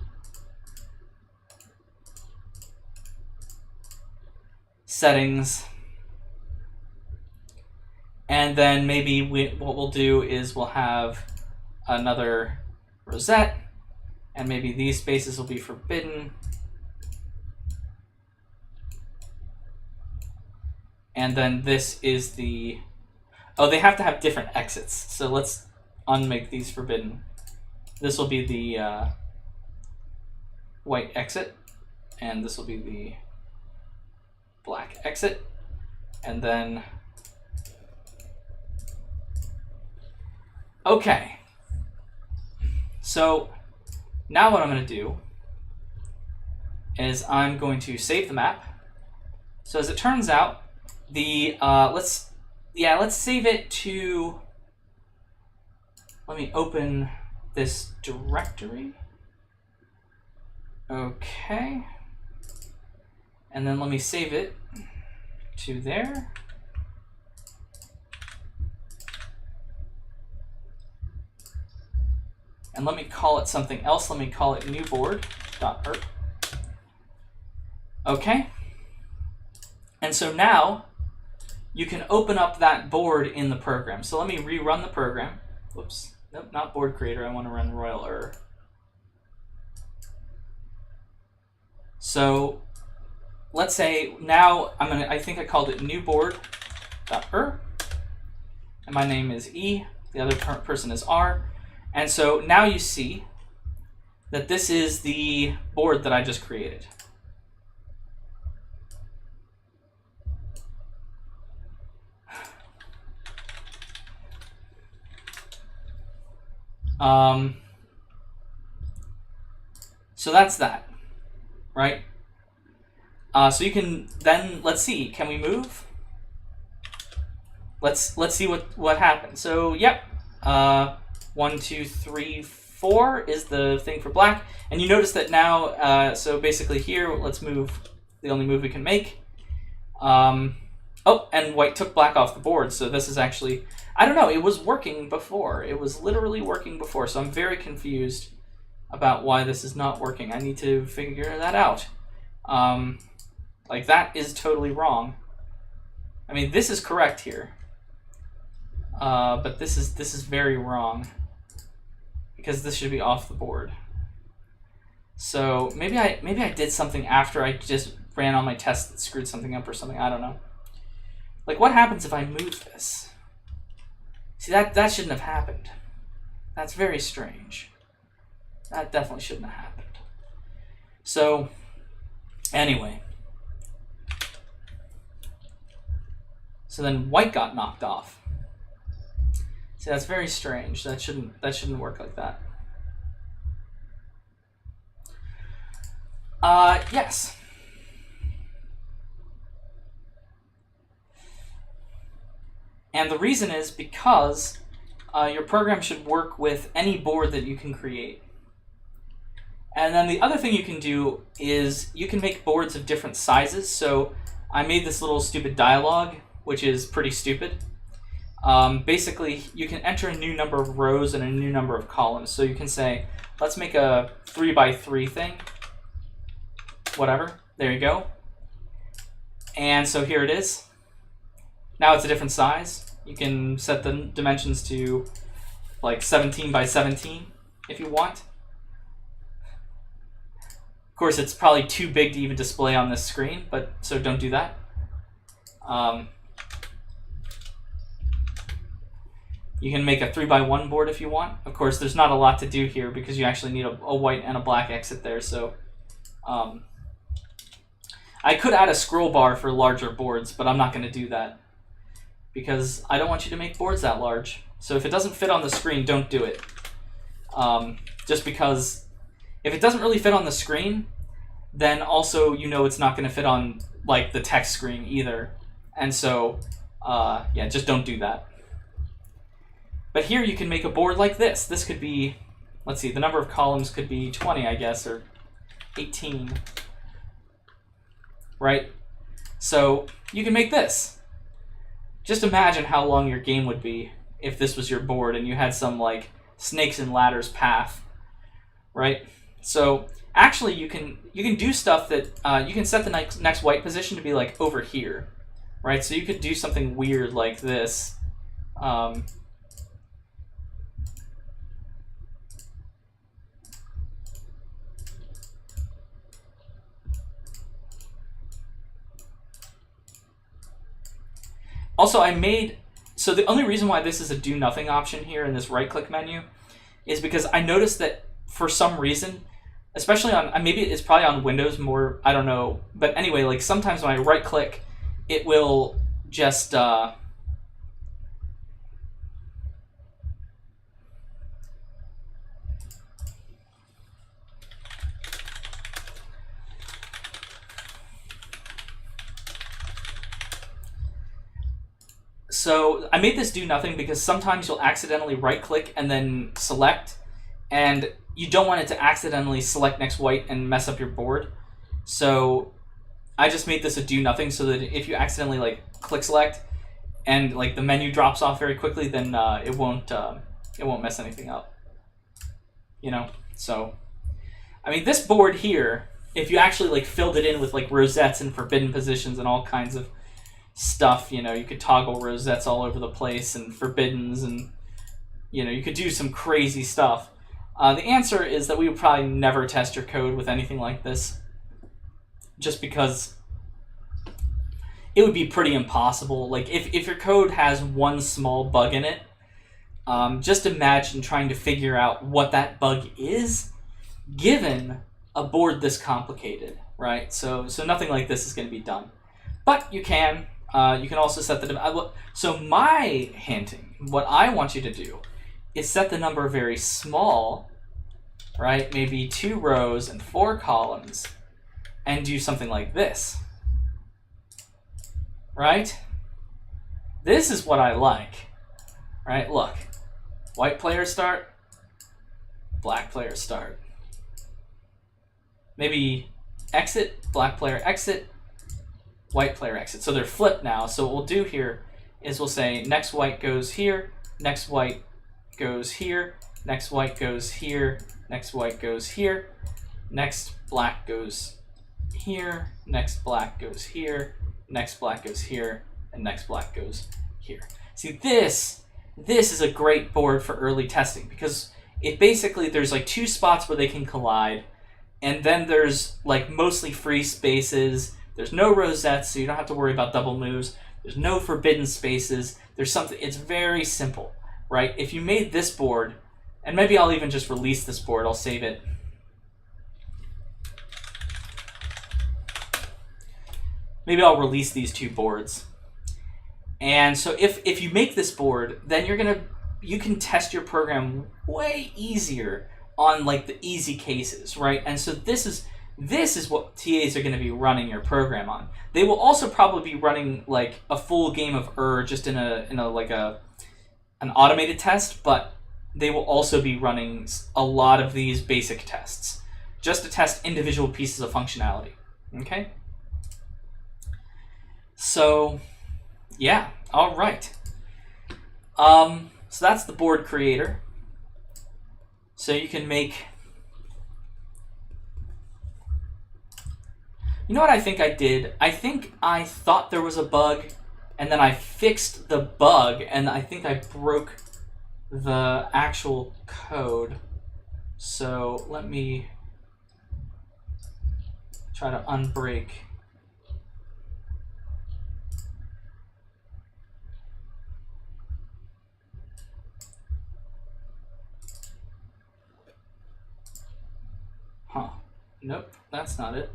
settings. And then maybe what we'll do is we'll have another rosette, and maybe these spaces will be forbidden. And then this is the... Oh, they have to have different exits. So let's unmake these forbidden. This will be the white exit, and this will be the black exit. And then... Okay. So now what I'm going to do is I'm going to save the map. So as it turns out, the let's save it to... Let me open this directory. Okay. And then let me save it to there. And let me call it something else. Let me call it newboard.erp. Okay. And so now you can open up that board in the program. So let me rerun the program. Whoops. Nope, not board creator. I want to run royal error. So let's say now I think I called it newboard.erp. And my name is E. The other person is R. And so now you see that this is the board that I just created. So that's that, right? So you can then, let's see, can we move? Let's see what happens. So yep, 1, 2, 3, 4 is the thing for black, and you notice that now. So basically here, let's move. The only move we can make. Oh, and white took black off the board. So this is actually, I don't know. It was working before. It was literally working before. So I'm very confused about why this is not working. I need to figure that out. Like that is totally wrong. I mean, this is correct here. But this is very wrong, because this should be off the board. So maybe I did something after I just ran on my test that screwed something up or something. I don't know. Like, what happens if I move this? See, that shouldn't have happened. That's very strange. That definitely shouldn't have happened. So anyway, so then white got knocked off. See, that's very strange. That shouldn't work like that. Yes. And the reason is because your program should work with any board that you can create. And then the other thing you can do is you can make boards of different sizes. So I made this little stupid dialogue, which is pretty stupid. Basically, you can enter a new number of rows and a new number of columns. So you can say, let's make a 3x3 thing. Whatever. There you go. And so here it is. Now it's a different size. You can set the dimensions to like 17 by 17 if you want. Of course, it's probably too big to even display on this screen, but so don't do that. You can make a 3x1 board if you want. Of course, there's not a lot to do here because you actually need a white and a black exit there. So I could add a scroll bar for larger boards, but I'm not going to do that because I don't want you to make boards that large. So if it doesn't fit on the screen, don't do it. Just because if it doesn't really fit on the screen, then also you know it's not going to fit on like the text screen either. And so yeah, just don't do that. But here you can make a board like this. This could be, let's see, the number of columns could be 20, I guess, or 18. Right? So you can make this. Just imagine how long your game would be if this was your board and you had some like snakes and ladders path. Right? So actually you can do stuff that you can set the next white position to be like over here. Right? So you could do something weird like this. Also, I made... So the only reason why this is a do nothing option here in this right-click menu is because I noticed that for some reason, especially on... Maybe it's probably on Windows more, I don't know. But anyway, like sometimes when I right-click, it will just... So I made this do nothing because sometimes you'll accidentally right-click and then select, and you don't want it to accidentally select next white and mess up your board. So I just made this a do nothing so that if you accidentally like click select and like the menu drops off very quickly, then it won't mess anything up. You know. So I mean, this board here, if you actually like filled it in with like rosettes and forbidden positions and all kinds of stuff, you know, you could toggle rosettes all over the place and forbiddens, and you know, you could do some crazy stuff. The answer is that we would probably never test your code with anything like this, just because it would be pretty impossible. Like if your code has one small bug in it, just imagine trying to figure out what that bug is given a board this complicated, right? So nothing like this is going to be done, but you can. You can also set the... So my hinting, what I want you to do is set the number very small, right? Maybe 2 rows and 4 columns, and do something like this, right? This is what I like, right? Look, white player start, black player start. Maybe exit, black player exit, white player exit. So they're flipped now. So what we'll do here is we'll say next white goes here, next white goes here, next white goes here, next white goes here, next black goes here, next black goes here, next black goes here, and next black goes here. See, this is a great board for early testing because it basically, there's like 2 spots where they can collide, and then there's like mostly free spaces. There's no rosettes, so you don't have to worry about double moves. There's no forbidden spaces. There's something, it's very simple, right? If you made this board, and maybe I'll even just release this board, I'll save it. Maybe I'll release these 2 boards. And so if you make this board, then you can test your program way easier on like the easy cases, right? And so this is what TAs are going to be running your program on. They will also probably be running like a full game of just in an automated test, but they will also be running a lot of these basic tests just to test individual pieces of functionality. Okay? So, yeah, all right. So that's the board creator. So you can make... You know what I think I did? I think I thought there was a bug, and then I fixed the bug, and I think I broke the actual code. So let me try to unbreak. Huh. Nope, that's not it.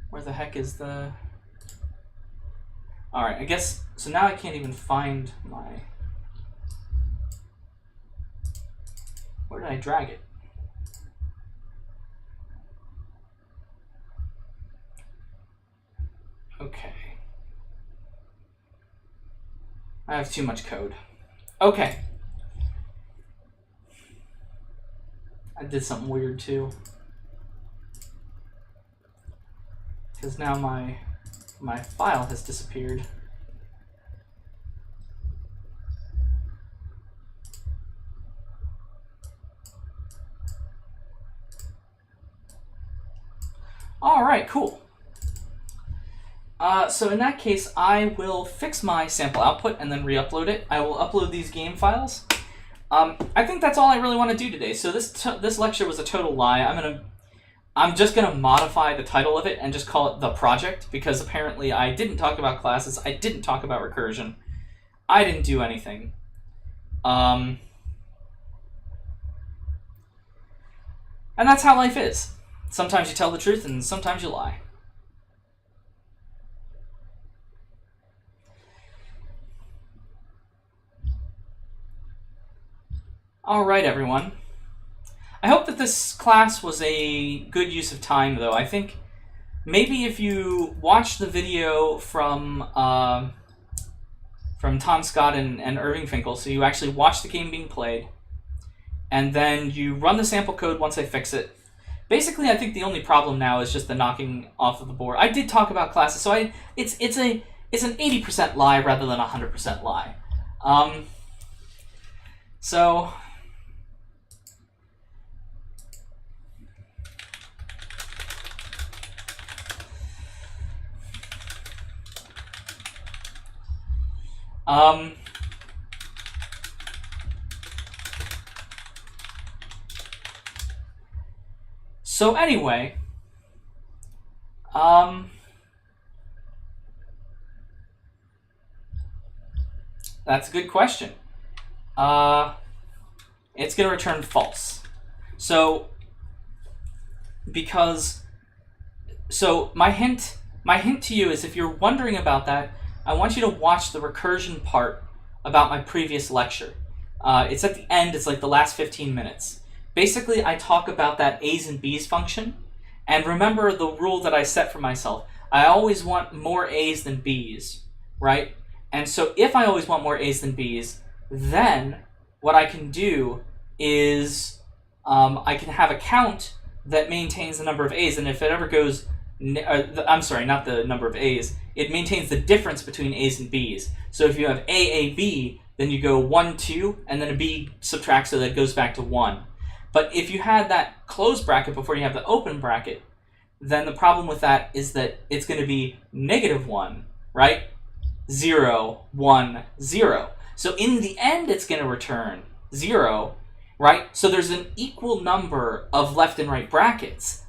Where the heck is the... Alright, I guess... So now I can't even find my... Where did I drag it? Okay. I have too much code. Okay. I did something weird too. Because now my file has disappeared. All right, cool. So in that case, I will fix my sample output and then re-upload it. I will upload these game files. I think that's all I really want to do today. So this lecture was a total lie. I'm just going to modify the title of it and just call it The Project, because apparently I didn't talk about classes, I didn't talk about recursion, I didn't do anything. And that's how life is. Sometimes you tell the truth and sometimes you lie. Alright, everyone. I hope that this class was a good use of time, though. I think maybe if you watch the video from Tom Scott and Irving Finkel, so you actually watch the game being played, and then you run the sample code once I fix it. Basically, I think the only problem now is just the knocking off of the board. I did talk about classes, so it's an 80% lie rather than a 100% lie. So anyway, that's a good question. It's going to return false. So my hint to you is, if you're wondering about that, I want you to watch the recursion part about my previous lecture. It's at the end, it's like the last 15 minutes. Basically, I talk about that A's and B's function, and remember the rule that I set for myself. I always want more A's than B's, right? And so if I always want more A's than B's, then what I can do is I can have a count that maintains the number of A's, and if it ever goes... I'm sorry, not the number of A's. It maintains the difference between A's and B's. So if you have A, B, then you go 1, 2, and then a B subtracts so that it goes back to 1. But if you had that closed bracket before you have the open bracket, then the problem with that is that it's going to be -1, right? 0, 1, 0. So in the end, it's going to return 0, right? So there's an equal number of left and right brackets,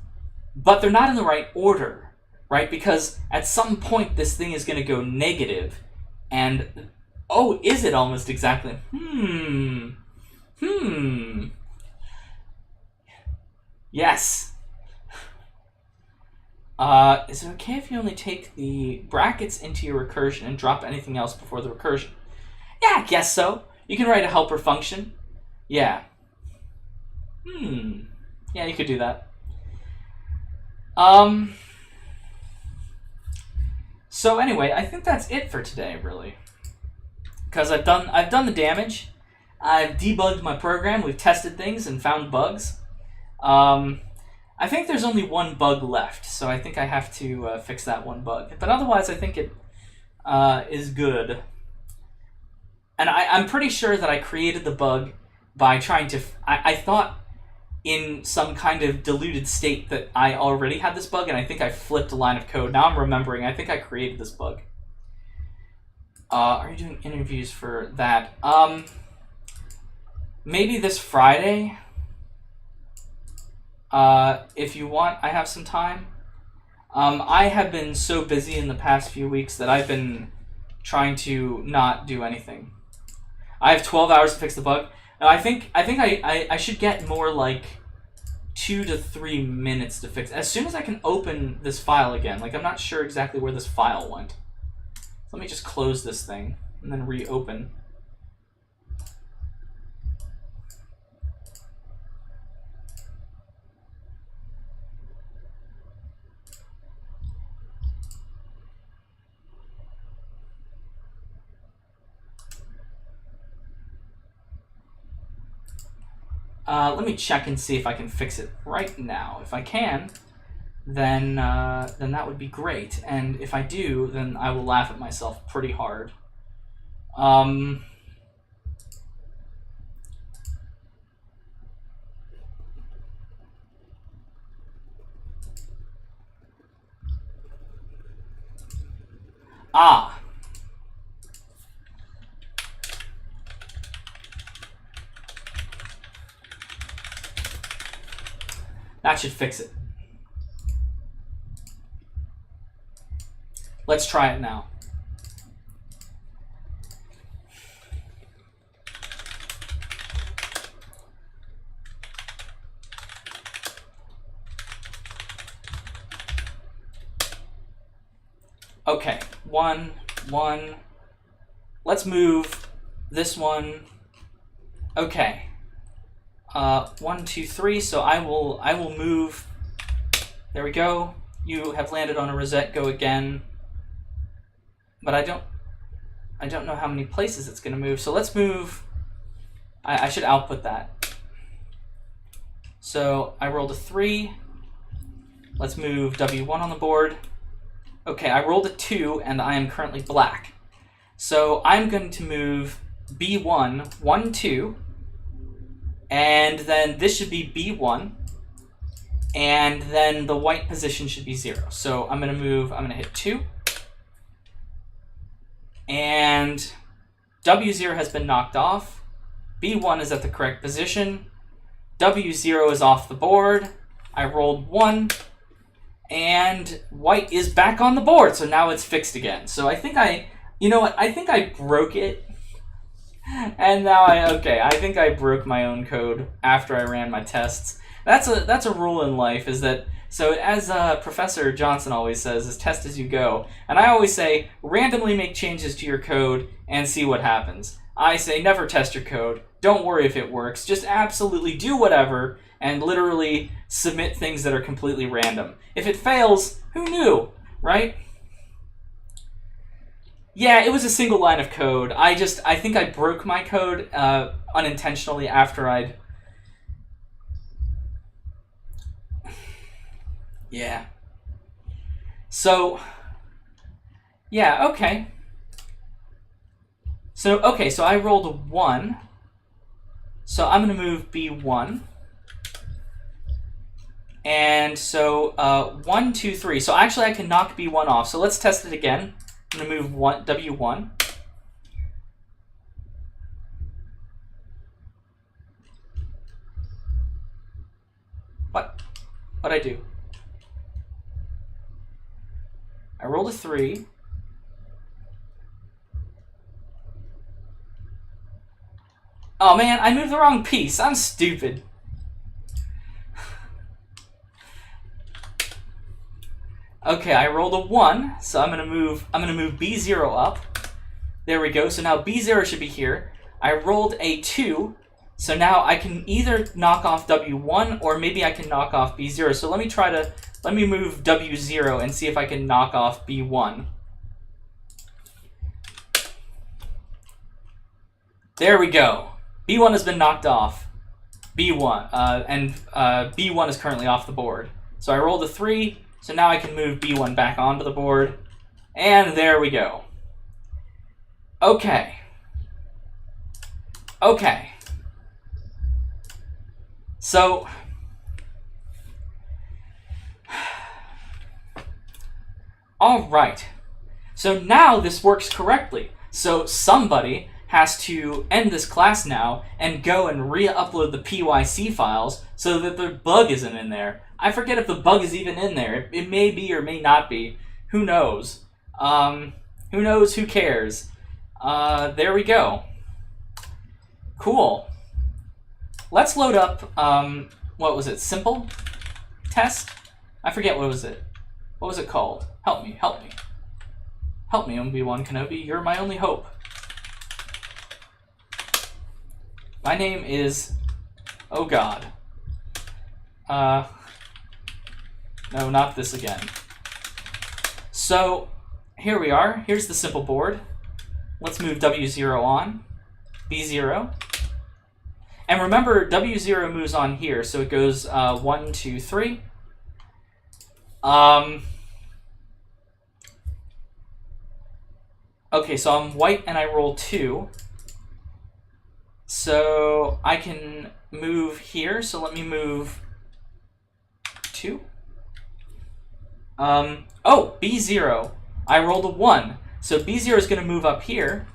but they're not in the right order, right? Because at some point, this thing is going to go negative, and oh, is it almost exactly? Yes. Is it okay if you only take the brackets into your recursion and drop anything else before the recursion? Yeah, I guess so. You can write a helper function. Yeah. Yeah, you could do that. So anyway, I think that's it for today, really. Because I've done the damage. I've debugged my program. We've tested things and found bugs. I think there's only one bug left, so I think I have to fix that one bug. But otherwise, I think it is good. And I'm pretty sure that I created the bug by trying to... I thought in some kind of diluted state that I already had this bug, and I think I flipped a line of code. Now I'm remembering. I think I created this bug. Are you doing interviews for that? Maybe this Friday. If you want, I have some time. I have been so busy in the past few weeks that I've been trying to not do anything. I have 12 hours to fix the bug. And I think I should get more like 2 to 3 minutes to fix. As soon as I can open this file again, like I'm not sure exactly where this file went. So let me just close this thing and then reopen. Let me check and see if I can fix it right now. If I can, then that would be great. And if I do, then I will laugh at myself pretty hard. That should fix it. Let's try it now. Okay, 1, 1. Let's move this one. Okay. 1, 2, 3. So I will move. There we go. You have landed on a Rosette. Go again. But I don't know how many places it's going to move. So let's move. I should output that. So I rolled a 3. Let's move W1 on the board. Okay, I rolled a 2, and I am currently black. So I'm going to move B1, 1, 2, and then this should be B1, and then the white position should be 0. So I'm going to hit 2, and W0 has been knocked off. B1 is at the correct position. W0 is off the board. I rolled 1. And white is back on the board, so now it's fixed again. So I think you know what? I think I broke it. And now I think I broke my own code after I ran my tests. That's a rule in life, is that, so as Professor Johnson always says, is test as you go. And I always say, randomly make changes to your code and see what happens. I say, never test your code. Don't worry if it works. Just absolutely do whatever and literally submit things that are completely random. If it fails, who knew, right? Yeah, it was a single line of code. I think I broke my code unintentionally after I'd... Yeah. So, yeah, okay. So I rolled a 1. So I'm going to move B1. And so 1, 2, 3. So actually I can knock B1 off. So let's test it again. I'm going to move W1. What'd I do? I rolled a 3. Oh man, I moved the wrong piece. I'm stupid. Okay, I rolled a 1, so I'm gonna move B0 up. There we go. So now B0 should be here. I rolled a 2, so now I can either knock off W1 or maybe I can knock off B0. So let me move W0 and see if I can knock off B1. There we go. B1 has been knocked off. B1 and B1 is currently off the board. So I rolled a 3. So now I can move B1 back onto the board. And there we go. Okay. Okay. So... all right. So now this works correctly. So somebody has to end this class now and go and re-upload the PYC files so that the bug isn't in there. I forget if the bug is even in there. It may be or may not be. Who knows? Who knows? Who cares? There we go. Cool. Let's load up, what was it? Simple test? I forget what was it. What was it called? Help me, help me. Help me, Obi-Wan Kenobi. You're my only hope. My name is... oh god. No, not this again. So, here we are. Here's the simple board. Let's move W0 on. B0. And remember, W0 moves on here, so it goes 1, 2, 3. Okay, so I'm white and I roll 2. So I can move here, so let me move 2. Oh, B0. I rolled a 1. So B0 is going to move up here,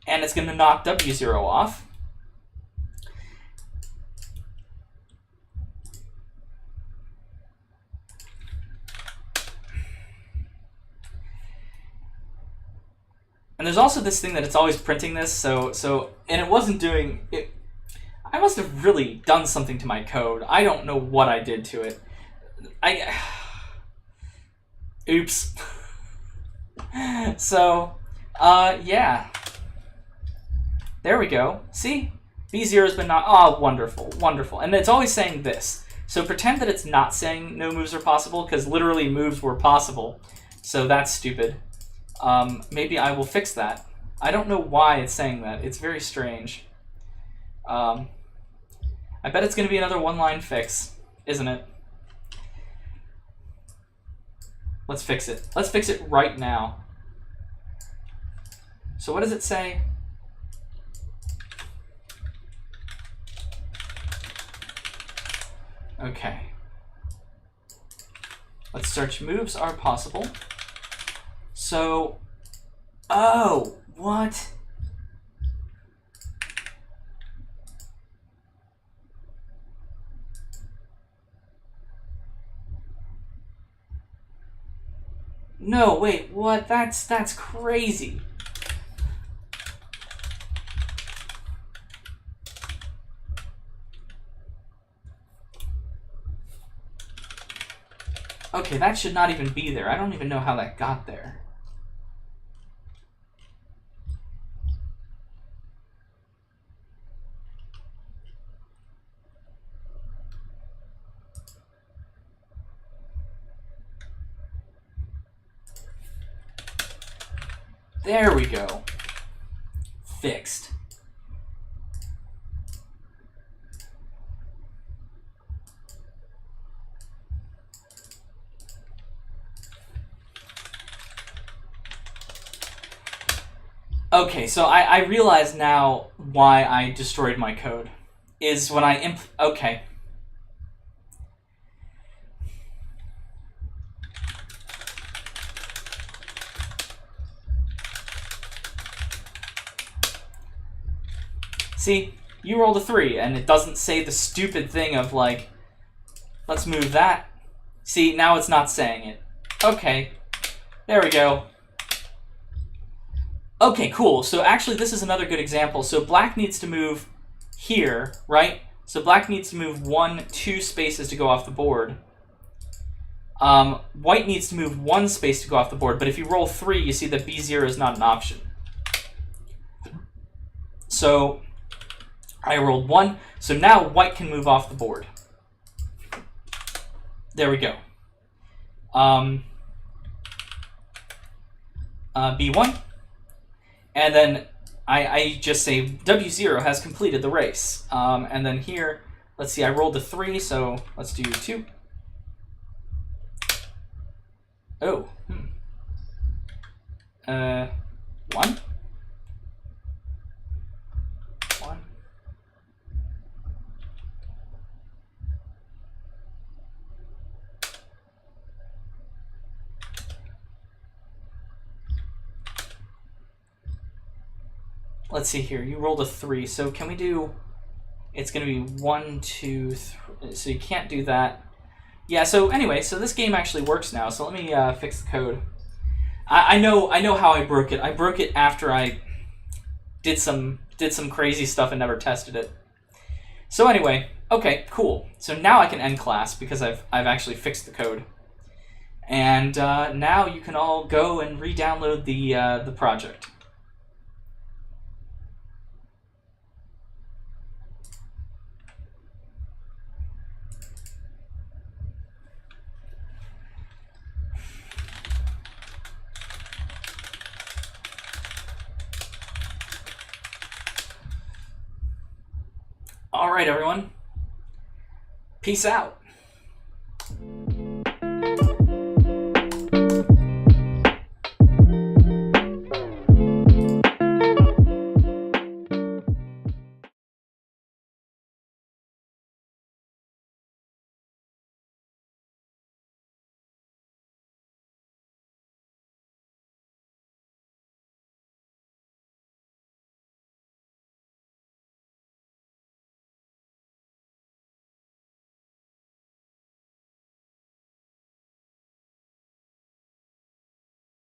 and it's going to knock W0 off. And there's also this thing that it's always printing this, so and it wasn't doing it. I must have really done something to my code. I don't know what I did to it. Oops. So, yeah. There we go. See? B0's been not... Oh, wonderful, wonderful. And it's always saying this. So pretend that it's not saying no moves are possible, because literally moves were possible. So that's stupid. Maybe I will fix that. I don't know why it's saying that. It's very strange. I bet it's going to be another one-line fix, isn't it? Let's fix it. Let's fix it right now. So what does it say? Okay. Let's search moves are possible. So, oh, what? No, wait, what? That's crazy. Okay, that should not even be there. I don't even know how that got there. There we go. Fixed. Okay, so I realize now why I destroyed my code. Is when I okay. See, you rolled a 3, and it doesn't say the stupid thing of, like, let's move that. See, now it's not saying it. Okay, there we go. Okay, cool. So actually, this is another good example. So black needs to move here, right? So black needs to move 1, 2 spaces to go off the board. White needs to move 1 space to go off the board, but if you roll 3, you see that B0 is not an option. So I rolled 1, so now white can move off the board. There we go. B1, and then I just say W0 has completed the race. And then here, let's see, I rolled a 3, so let's do 2. Oh, 1. 1. Let's see here. You rolled a 3, so can we do? It's going to be 1, 2, 3. So you can't do that. Yeah. So anyway, so this game actually works now. So let me fix the code. I know how I broke it. I broke it after I did some crazy stuff and never tested it. So anyway, okay, cool. So now I can end class because I've actually fixed the code. And now you can all go and re-download the project. All right, everyone. Peace out.